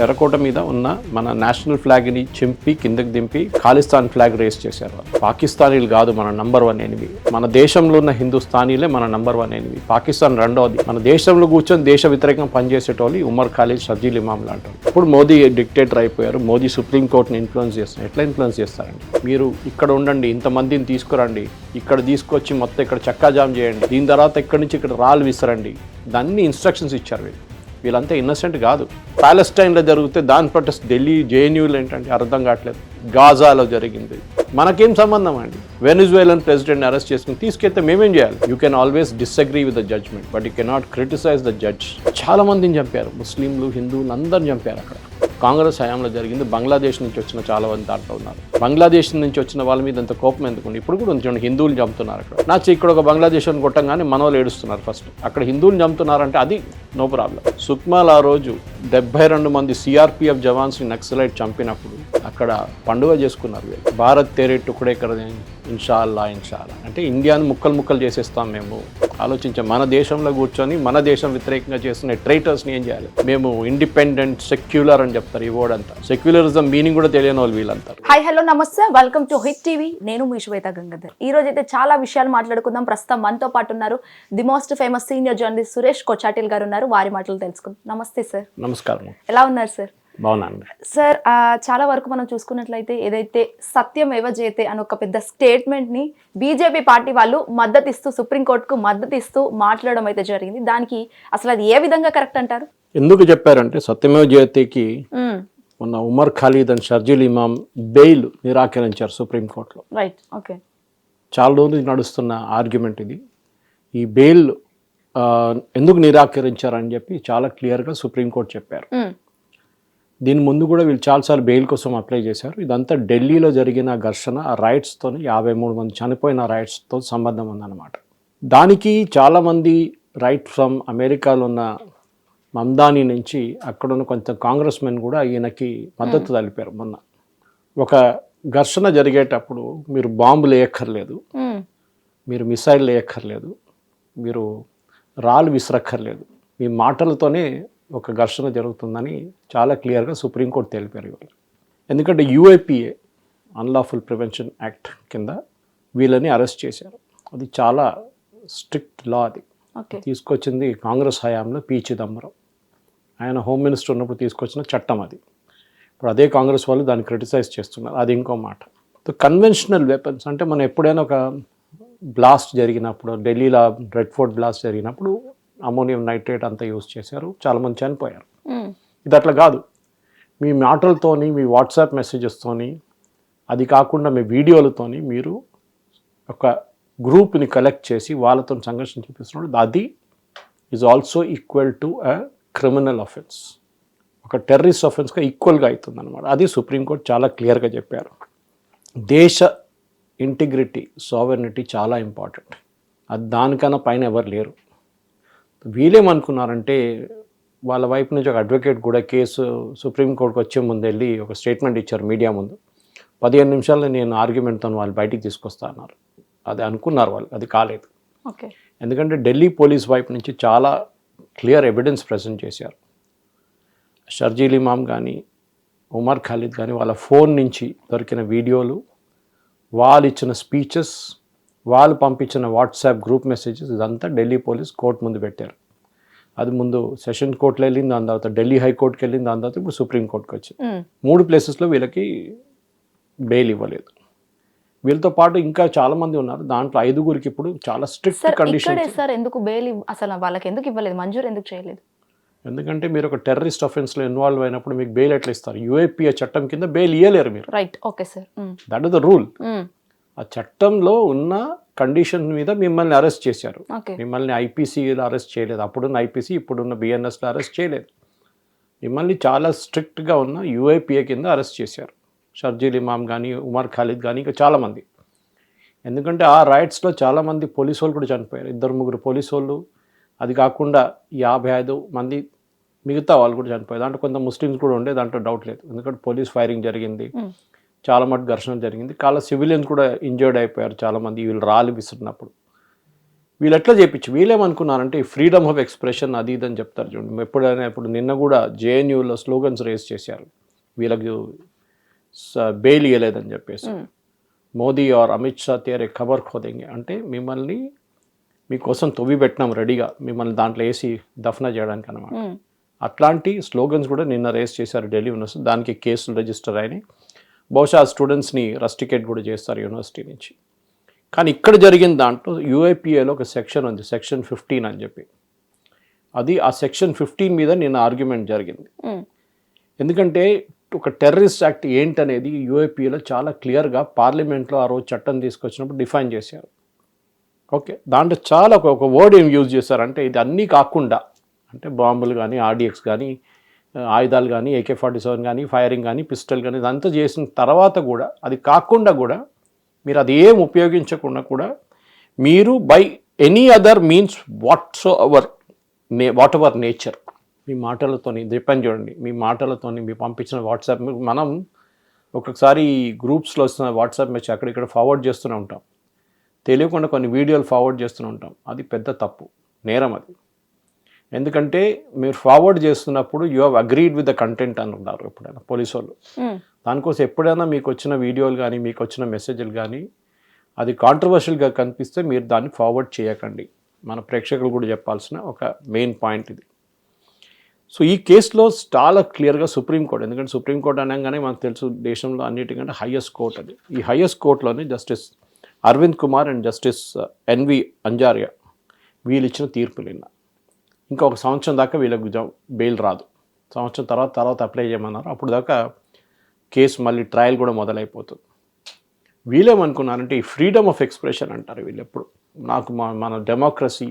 ఎర్రకోట మీద ఉన్న మన నేషనల్ ఫ్లాగ్ని చింపి కిందకి దింపి ఖాళిస్తాన్ ఫ్లాగ్ రేస్ చేశారు. పాకిస్తానీలు కాదు మన నంబర్ 1 ఎనిమి. మన దేశంలో ఉన్న హిందుస్థానీలే మన నంబర్ 1 ఎనిమి. పాకిస్తాన్ రెండోది. మన దేశంలో కూర్చొని దేశ వ్యతిరేకంగా పనిచేసేటోళ్ళు ఉమర్ ఖాలిద్, షర్జీల్ ఇమాం లాంటి. ఇప్పుడు మోదీ డిక్టేటర్ అయిపోయారు. మోదీ సుప్రీంకోర్టుని ఇన్ఫ్లుయెన్స్ చేస్తున్నారు. ఎట్లా ఇన్ఫ్లుయెన్స్ చేస్తారండి? మీరు ఇక్కడ ఉండండి, ఇంతమందిని తీసుకురండి, ఇక్కడ తీసుకొచ్చి మొత్తం ఇక్కడ చక్కాజామ్ చేయండి, దీని తర్వాత ఇక్కడి నుంచి ఇక్కడ రాళ్ళు విసరండి, దాన్ని ఇన్స్ట్రక్షన్స్ ఇచ్చారు. వీళ్ళంతా ఇన్నసెంట్ కాదు. ప్యాలెస్టైన్లో జరిగితే దాని ప్రొటెస్ట్ ఢిల్లీ జేఎన్యూలో ఏంటంటే అర్థం కావట్లేదు. గాజాలో జరిగింది. మనకేం సంబంధం అండి? వెనిజువేలన్ ప్రెసిడెంట్ని అరెస్ట్ చేసుకుని తీసుకెళ్తే మేమేం చేయాలి? You can always disagree with the judgement, but you cannot criticise the judge. చాలా మందిని చంపారు, ముస్లింలు, హిందువులు అందరిని చంపారు. అక్కడ కాంగ్రెస్ హయాంలో జరిగింది. బంగ్లాదేశ్ నుంచి వచ్చిన చాలా మంది దాంట్లో ఉన్నారు. బంగ్లాదేశ్ నుంచి వచ్చిన వాళ్ళ మీద అంత కోపం ఎందుకుంది? ఇప్పుడు కూడా ఉంచండి, హిందువులు చంపుతున్నారు అక్కడ. ఇక్కడ ఒక బంగ్లాదేశ్ అని కొట్టంగానే మన వాళ్ళు ఏడుస్తున్నారు. ఫస్ట్ అక్కడ హిందువులు చంపుతున్నారంటే అది నో ప్రాబ్లం. సుక్మాల్ ఆ రోజు 72 మంది సిఆర్పిఎఫ్ జవాన్స్ని నక్సలైట్ చంపినప్పుడు అక్కడ పండుగ చేసుకున్నారు. భారత్ తేరే టుకుడే కరదే ఇన్షాల్లా ఇన్షాల్లా అంటే ఇండియాను ముక్కలు ముక్కలు చేసేస్తాం మేము. ఆలోచించాం, మన దేశంలో కూర్చొని మన దేశం వ్యతిరేకంగా చేస్తున్న ట్రైటర్స్ని ఏం చేయాలి? మేము ఇండిపెండెంట్ సెక్యులర్ అని చెప్తారు. ఈ వర్డ్ అంతా సెక్యులరిజం మీనింగ్ కూడా తెలియని వాళ్ళు వీళ్ళంతా. హాయ్ హలో నమస్తే, వెల్కమ్ టు హిట్ టీవీ. నేను మీ శ్వేత గంగాధర్. ఈ రోజు అయితే చాలా విషయాలు మాట్లాడుకుందాం. ప్రస్తుతం మనతో పాటు ఉన్నారు the most famous senior journalist Suresh Kochattil గారు ఉన్నారు. వారి మాటలు తెలుసుకుందాం. నమస్తే సార్. నమస్కారం. ఎలా ఉన్నారు సార్? బాగున్నాను సార్. చాలా వరకు మనం చూసుకున్నట్లయితే ఏదైతే సత్యమేవ జయతే అని ఒక పెద్ద స్టేట్మెంట్ ని బీజేపీ పార్టీ వాళ్ళు మద్దతు ఇస్తూ సుప్రీంకోర్టుకు మద్దతు ఇస్తూ మాట్లాడడం అయితే జరిగింది. దానికి అసలు అది ఏ విధంగా కరెక్ట్ అంటారు? ఎందుకు చెప్పారంటే సత్యమేవ జయతేకి మొన్న Umar Khalid and Sharjeel Imam bail నిరాకరించారు సుప్రీంకోర్టులో. Right, okay. చాలా రోజులు నడుస్తున్న ఆర్గ్యుమెంట్ ఇది. ఈ బెయిల్ ఎందుకు నిరాకరించారని చెప్పి చాలా క్లియర్గా సుప్రీంకోర్టు చెప్పారు. దీని ముందు కూడా వీళ్ళు చాలాసార్లు బెయిల్ కోసం అప్లై చేశారు. ఇదంతా ఢిల్లీలో జరిగిన ఘర్షణ, ఆ రైట్స్తో 53 మంది చనిపోయిన రైట్స్తో సంబంధం ఉందన్నమాట. దానికి చాలామంది రైట్ ఫ్రమ్ అమెరికాలో ఉన్న మమ్దాని నుంచి అక్కడున్న కొంత కాంగ్రెస్ మెన్ కూడా ఈయనకి మద్దతు తెలిపారు. మొన్న ఒక ఘర్షణ జరిగేటప్పుడు మీరు బాంబులు వేయక్కర్లేదు, మీరు మిసైల్ వేయక్కర్లేదు, మీరు రాళ్ళు విసరక్కర్లేదు, మీ మాటలతోనే ఒక ఘర్షణ జరుగుతుందని చాలా క్లియర్గా సుప్రీంకోర్టు తెలిపారు ఇవాళ. ఎందుకంటే యూఏపీఏ అన్లాఫుల్ ప్రివెన్షన్ యాక్ట్ కింద వీళ్ళని అరెస్ట్ చేశారు. అది చాలా స్ట్రిక్ట్ లా. అది తీసుకొచ్చింది కాంగ్రెస్ హయాంలో పి చిదంబరం. ఆయన హోమ్ మినిస్టర్ ఉన్నప్పుడు తీసుకొచ్చిన చట్టం అది. ఇప్పుడు అదే కాంగ్రెస్ వాళ్ళు దాన్ని క్రిటిసైజ్ చేస్తున్నారు. అది ఇంకో మాట. కన్వెన్షనల్ వెపన్స్ అంటే మనం ఎప్పుడైనా ఒక బ్లాస్ట్ జరిగినప్పుడు, ఢిల్లీలో రెడ్ ఫోర్ట్ బ్లాస్ట్ జరిగినప్పుడు అమోనియం నైట్రేట్ అంతా యూజ్ చేశారు, చాలామంది చనిపోయారు. ఇది అట్లా కాదు. మీ మాటలతోని, మీ వాట్సాప్ మెసేజెస్తోని, అది కాకుండా మీ వీడియోలతోని మీరు ఒక గ్రూప్ని కలెక్ట్ చేసి వాళ్ళతో సంఘర్షణ చూపిస్తున్నాడు. అది is also equal to a criminal offence. ఒక టెర్రరిస్ట్ అఫెన్స్గా ఈక్వల్గా అవుతుంది అనమాట. అది సుప్రీంకోర్టు చాలా క్లియర్గా చెప్పారు. దేశ ఇంటిగ్రిటీ, సావెర్నిటీ చాలా ఇంపార్టెంట్. అది దానికన్నా పైన ఎవరు లేరు. వీళ్ళేమనుకున్నారంటే వాళ్ళ వైపు నుంచి ఒక అడ్వకేట్ కూడా కేసు సుప్రీంకోర్టుకు వచ్చే ముందు వెళ్ళి ఒక స్టేట్మెంట్ ఇచ్చారు మీడియా ముందు. 15 నిమిషాల్లో నేను ఆర్గ్యుమెంట్తో వాళ్ళు బయటికి తీసుకొస్తా అన్నారు. అది అనుకున్నారు వాళ్ళు, అది కాలేదు. ఓకే. ఎందుకంటే ఢిల్లీ పోలీస్ వైపు నుంచి చాలా క్లియర్ ఎవిడెన్స్ ప్రజెంట్ చేశారు. షర్జీల్ ఇమాం కానీ ఉమర్ ఖాలిద్ కానీ వాళ్ళ ఫోన్ నుంచి దొరికిన వీడియోలు, వాళ్ళు ఇచ్చిన స్పీచెస్, వాళ్ళు పంపించిన వాట్సాప్ గ్రూప్ మెసేజెస్, ఇదంతా ఢిల్లీ పోలీస్ కోర్టు ముందు పెట్టారు. అది ముందు సెషన్ కోర్టులో వెళ్ళింది, దాని తర్వాత ఢిల్లీ హైకోర్టుకి వెళ్ళింది, దాని తర్వాత ఇప్పుడు సుప్రీంకోర్టుకి వచ్చింది. 3 ప్లేసెస్లో వీళ్ళకి బెయిల్ ఇవ్వలేదు. వీళ్ళతో పాటు ఇంకా చాలా మంది ఉన్నారు. దాంట్లో 5గురికి ఇప్పుడు చాలా స్ట్రిక్ట్ కండిషన్. ఎందుకు బెయిల్ అసలు వాళ్ళకి ఎందుకు ఇవ్వలేదు, మంజూరు ఎందుకు చేయలేదు? ఎందుకంటే మీరు ఒక టెర్రరిస్ట్ అఫెన్స్లో ఇన్వాల్వ్ అయినప్పుడు మీకు బెయిల్ ఎట్లా ఇస్తారు? యూఏపీఏ చట్టం కింద బెయిల్ ఇవ్వలేరు మీరు. Right, okay sir. That is the rule. ఆ చట్టంలో ఉన్న కండిషన్ మీద మిమ్మల్ని అరెస్ట్ చేశారు. మిమ్మల్ని ఐపీసీలో అరెస్ట్ చేయలేదు. అప్పుడున్న ఐపీసీ, ఇప్పుడున్న బిఎన్ఎస్లో అరెస్ట్ చేయలేదు. మిమ్మల్ని చాలా స్ట్రిక్ట్గా ఉన్న యూఏపీఏ కింద అరెస్ట్ చేశారు. షర్జీల్ ఇమాం కానీ, ఉమర్ ఖాలిద్ కానీ, ఇంకా చాలామంది. ఎందుకంటే ఆ రైట్స్లో చాలామంది పోలీసు వాళ్ళు కూడా చనిపోయారు. 2-3 పోలీసు వాళ్ళు, అది కాకుండా 55 మంది మిగతా వాళ్ళు కూడా చనిపోయారు. దాంట్లో కొంత ముస్లిమ్స్ కూడా ఉండే, దాంట్లో డౌట్ లేదు. ఎందుకంటే పోలీస్ ఫైరింగ్ జరిగింది, చాలా మటు ఘర్షణ జరిగింది, చాలా సివిలియన్స్ కూడా ఇంజర్డ్ అయిపోయారు చాలామంది వీళ్ళు రాళ్ళు విసిరినప్పుడు. వీళ్ళు ఎట్లా చేయించి వీళ్ళేమనుకున్నారంటే ఈ ఫ్రీడమ్ ఆఫ్ ఎక్స్ప్రెషన్ అది ఇది అని చెప్తారు చూడండి. ఎప్పుడైనా ఇప్పుడు నిన్న కూడా జేఎన్యూలో స్లోగన్స్ రేస్ చేశారు వీళ్ళకి బెయిల్ ఇవ్వలేదని చెప్పేసి. మోదీ ఆర్ అమిత్ షా తేరే ఖబర్ ఖోదేంగే అంటే మిమ్మల్ని మీకోసం తొవ్వి పెట్టినాం రెడీగా, మిమ్మల్ని దాంట్లో వేసి దఫనా చేయడానికి అనమాట. అట్లాంటి స్లోగన్స్ కూడా నిన్న రేస్ చేశారు ఢిల్లీ యూనివర్సిటీ. దానికి కేసులు రిజిస్టర్ అయినాయి. బహుశా స్టూడెంట్స్ని రస్టికేట్ కూడా చేస్తారు యూనివర్సిటీ నుంచి. కానీ ఇక్కడ జరిగిన దాంట్లో యూఐపిఏలో ఒక సెక్షన్ ఉంది, సెక్షన్ 15 అని చెప్పి. అది ఆ సెక్షన్ 15 మీద నిన్న ఆర్గ్యుమెంట్ జరిగింది. ఎందుకంటే ఒక టెర్రరిస్ట్ యాక్ట్ ఏంటనేది యూఐపిఏలో చాలా క్లియర్గా పార్లమెంట్లో ఆ రోజు చట్టం తీసుకొచ్చినప్పుడు డిఫైన్ చేశారు. ఓకే, దాంట్లో చాలా ఒక వర్డ్ ఏం యూజ్ చేశారంటే ఇది అన్నీ కాకుండా, అంటే బాంబులు కానీ, ఆర్డిఎక్స్ కానీ, ఆయుధాలు కానీ, AK-47 కానీ, ఫైరింగ్ కానీ, పిస్టల్ కానీ, ఇదంతా చేసిన తర్వాత కూడా అది కాకుండా కూడా మీరు అది ఏం ఉపయోగించకుండా కూడా మీరు by any other means whatever nature, మీ మాటలతోని డిపెండ్ చూడండి, మీ మాటలతోని మీ పంపించిన వాట్సాప్, మనం ఒక్కొక్కసారి గ్రూప్స్లో వస్తున్న వాట్సాప్ మెసేజ్ అక్కడిక్కడ ఫార్వర్డ్ చేస్తూనే ఉంటాం, తెలియకుండా కొన్ని వీడియోలు ఫార్వర్డ్ చేస్తూనే ఉంటాం. అది పెద్ద తప్పు, నేరం అది. ఎందుకంటే మీరు ఫార్వర్డ్ చేస్తున్నప్పుడు you have agreed with the content అని ఉన్నారు ఎప్పుడైనా పోలీసు వాళ్ళు. దానికోసం ఎప్పుడైనా మీకు వచ్చిన వీడియోలు కానీ, మీకు వచ్చిన మెసేజ్లు కానీ అది కాంట్రవర్షియల్గా కనిపిస్తే మీరు దాన్ని ఫార్వర్డ్ చేయకండి. మన ప్రేక్షకులు కూడా చెప్పాల్సిన ఒక మెయిన్ పాయింట్ ఇది. సో ఈ కేసులో చాలా క్లియర్గా సుప్రీంకోర్టు, ఎందుకంటే సుప్రీంకోర్టు అనగానే మనకు తెలుసు దేశంలో అన్నిటికంటే హైయెస్ట్ కోర్ట్ అది. ఈ హైయెస్ట్ కోర్టులోనే justice Aravind Kumar and justice N V Anjaria వీళ్ళు ఇచ్చిన తీర్పులు నిన్న. ఇంకా ఒక సంవత్సరం దాకా వీళ్ళకు బెయిల్ రాదు. సంవత్సరం తర్వాత అప్లై చేయమన్నారు. అప్పుడు దాకా కేసు మళ్ళీ ట్రయల్ కూడా మొదలైపోతుంది. వీళ్ళేమనుకున్నారంటే ఈ ఫ్రీడమ్ ఆఫ్ ఎక్స్ప్రెషన్ అంటారు వీళ్ళు ఎప్పుడు. నాకు మన డెమోక్రసీ,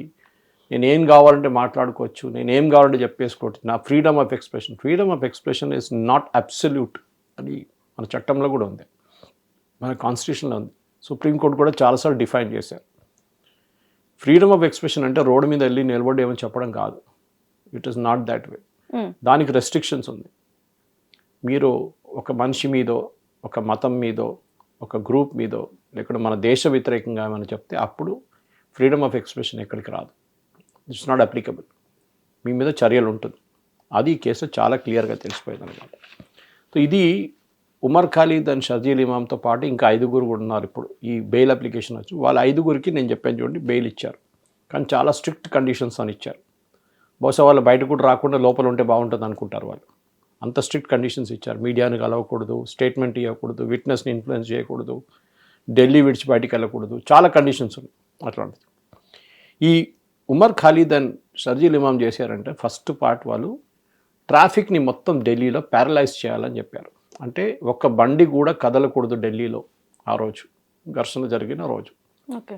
నేను ఏం కావాలంటే మాట్లాడుకోవచ్చు, నేను ఏం కావాలంటే చెప్పేసుకోవచ్చు, నా freedom of expression is not absolute అని మన చట్టంలో కూడా ఉంది, మన కాన్స్టిట్యూషన్లో ఉంది. సుప్రీంకోర్టు కూడా చాలాసార్లు డిఫైన్ చేశారు. ఫ్రీడమ్ ఆఫ్ ఎక్స్ప్రెషన్ అంటే రోడ్డు మీద వెళ్ళి నిలబడి ఏమని చెప్పడం కాదు. It is not that way. దానికి రెస్ట్రిక్షన్స్ ఉంది. మీరు ఒక మనిషి మీదో, ఒక మతం మీదో, ఒక గ్రూప్ మీదో, లేకపోతే మన దేశ వ్యతిరేకంగా ఏమైనా చెప్తే అప్పుడు ఫ్రీడమ్ ఆఫ్ ఎక్స్ప్రెషన్ ఎక్కడికి రాదు. It's not applicable. మీ మీద చర్యలు ఉంటుంది. అది ఈ కేసు చాలా క్లియర్గా తెలిసిపోయింది అనమాట. సో ఇది ఉమర్ ఖాలిద్ అండ్ షర్జీల్ ఇమామ్తో పాటు ఇంకా 5 కూడా ఉన్నారు ఇప్పుడు ఈ బెయిల్ అప్లికేషన్ వచ్చి. వాళ్ళ 5 నేను చెప్పాను చూడండి, బెయిల్ ఇచ్చారు. కానీ చాలా స్ట్రిక్ట్ కండిషన్స్ అని ఇచ్చారు. బహుశా వాళ్ళు బయట కూడా రాకుండా లోపల ఉంటే బాగుంటుంది అనుకుంటారు వాళ్ళు. అంత స్ట్రిక్ట్ కండిషన్స్ ఇచ్చారు. మీడియాని కలవకూడదు, స్టేట్మెంట్ ఇవ్వకూడదు, విట్నెస్ని ఇన్ఫ్లుయెన్స్ చేయకూడదు, ఢిల్లీ విడిచి బయటికి వెళ్ళకూడదు, చాలా కండిషన్స్ ఉన్నాయి అట్లాంటిది. ఈ ఉమర్ ఖాలిద్ అండ్ షర్జీల్ ఇమామ్ చేశారంటే ఫస్ట్ పార్ట్ వాళ్ళు ట్రాఫిక్ని మొత్తం ఢిల్లీలో ప్యారలైజ్ చేయాలని చెప్పారు. అంటే ఒక్క బండి కూడా కదలకూడదు ఢిల్లీలో ఆ రోజు, ఘర్షణ జరిగిన రోజు. ఓకే,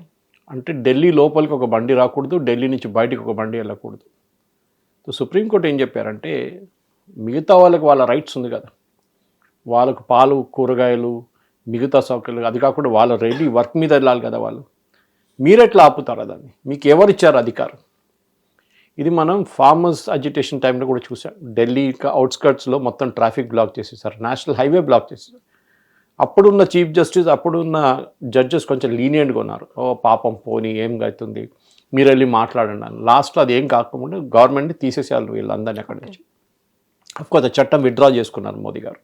అంటే ఢిల్లీ లోపలికి ఒక బండి రాకూడదు, ఢిల్లీ నుంచి బయటికి ఒక బండి వెళ్ళకూడదు. సో సుప్రీంకోర్టు ఏం చెప్పారంటే మిగతా వాళ్ళకి వాళ్ళ రైట్స్ ఉంది కదా, వాళ్ళకు పాలు, కూరగాయలు, మిగతా సౌకర్యాలు, అది కాకుండా వాళ్ళ రెడీ వర్క్ మీద వెళ్ళాలి కదా వాళ్ళు, మీరెట్లా ఆపుతారా దాన్ని? మీకు ఎవరిచ్చారు అధికారం? ఇది మనం ఫార్మర్స్ అజిటేషన్ టైంలో కూడా చూసాం. ఢిల్లీ అవుట్స్కర్ట్స్లో మొత్తం ట్రాఫిక్ బ్లాక్ చేసేసారు, నేషనల్ హైవే బ్లాక్ చేసేసారు. అప్పుడున్న చీఫ్ జస్టిస్, అప్పుడున్న జడ్జెస్ కొంచెం లీనియంట్గా ఉన్నారు. ఓ పాపం పోనీ ఏం అవుతుంది, మీరు వెళ్ళి మాట్లాడండి అని. లాస్ట్లో అది ఏం కాకుండా గవర్నమెంట్ని తీసేసేయాలి వీళ్ళందరినీ అక్కడి నుంచి. అఫ్కోర్స్ చట్టం విత్డ్రా చేసుకున్నారు మోదీ గారు.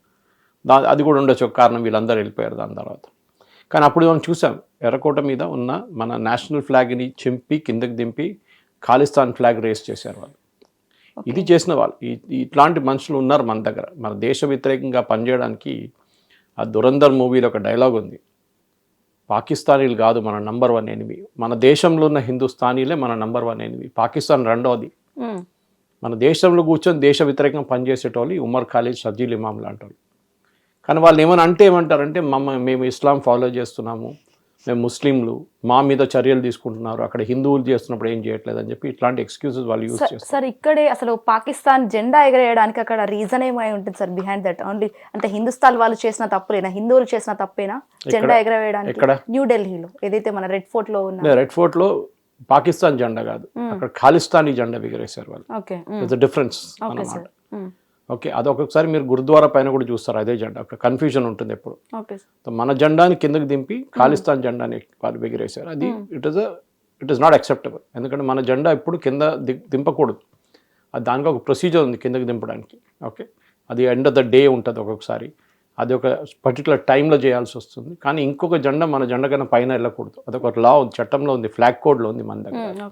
అది కూడా ఉండొచ్చు ఒక కారణం, వీళ్ళందరూ వెళ్ళిపోయారు దాని తర్వాత. కానీ అప్పుడు మనం చూసాం ఎర్రకోట మీద ఉన్న మన నేషనల్ ఫ్లాగ్ని చింపి కిందకి దింపి ఖాళిస్తాన్ ఫ్లాగ్ రేస్ చేశారు వాళ్ళు. ఇది చేసిన వాళ్ళు. ఇట్లాంటి మనుషులు ఉన్నారు మన దగ్గర. మన దేశ వ్యతిరేకంగా పనిచేయడానికి ఆ దురంధర్ మూవీలో ఒక డైలాగ్ ఉంది, పాకిస్తానీలు కాదు మన నంబర్ 1 ఎనిమి, మన దేశంలో ఉన్న హిందుస్థానీలే మన నంబర్ 1 ఎనిమి, పాకిస్తాన్ రెండోది. మన దేశంలో కూర్చొని దేశ వ్యతిరేకంగా పనిచేసేటోళ్ళు ఉమర్ ఖాలిద్, షర్జీల్ ఇమామ్ లాంటి వాళ్ళు. కానీ వాళ్ళు ఏమంటారంటే మేము ఇస్లాం ఫాలో చేస్తున్నాము, మేము ముస్లింలు, మా మీద చర్యలు తీసుకుంటున్నారు, అక్కడ హిందువులు చేస్తున్నప్పుడు ఏం చేయట్లేదు అని చెప్పి ఇట్లాంటి ఎక్స్క్యూజెస్ వాళ్ళు యూజ్ చేస్తారు. సార్ ఇక్కడే అసలు పాకిస్తాన్ జెండా ఎగరేయడానికి అక్కడ రీజన్ ఏమై ఉంటుంది సార్ బిహైండ్ దట్? ఓన్లీ అంటే హిందుస్థాన్ వాళ్ళు చేసిన తప్పులేనా, హిందువులు చేసిన తప్పేనా జెండా ఎగరవేయడానికి? న్యూఢిల్లీలో ఏదైతే మన రెడ్ ఫోర్ట్ లో ఉన్న, రెడ్ ఫోర్ట్ లో పాకిస్తాన్ జెండా కాదు, అక్కడ ఖాళిస్తానీ జెండా ఎగరేశారు వాళ్ళు. ఓకే, డిఫరెన్స్ అన్నమాట. ఓకే, అది ఒక్కొక్కసారి మీరు గురుద్వారా పైన కూడా చూస్తారు అదే జెండా. అక్కడ కన్ఫ్యూజన్ ఉంటుంది ఎప్పుడు. మన జెండాని కిందకి దింపి ఖాళిస్తాన్ జెండాని వాళ్ళు ఎగిరేశారు. అది ఇట్ ఈస్ నాట్ యాక్సెప్టబుల్. ఎందుకంటే మన జెండా ఎప్పుడు కింద దింపకూడదు. అది దానికి ఒక ప్రొసీజర్ ఉంది కిందకి దింపడానికి. ఓకే, అది ఎండ్ ఆఫ్ ద డే ఉంటుంది ఒక్కొక్కసారి, అది ఒక పర్టికులర్ టైంలో చేయాల్సి వస్తుంది. కానీ ఇంకొక జెండా మన జెండా కన్నా పైన వెళ్ళకూడదు. అదొక లా ఉంది, చట్టంలో ఉంది, ఫ్లాగ్ కోడ్లో ఉంది మన దగ్గర.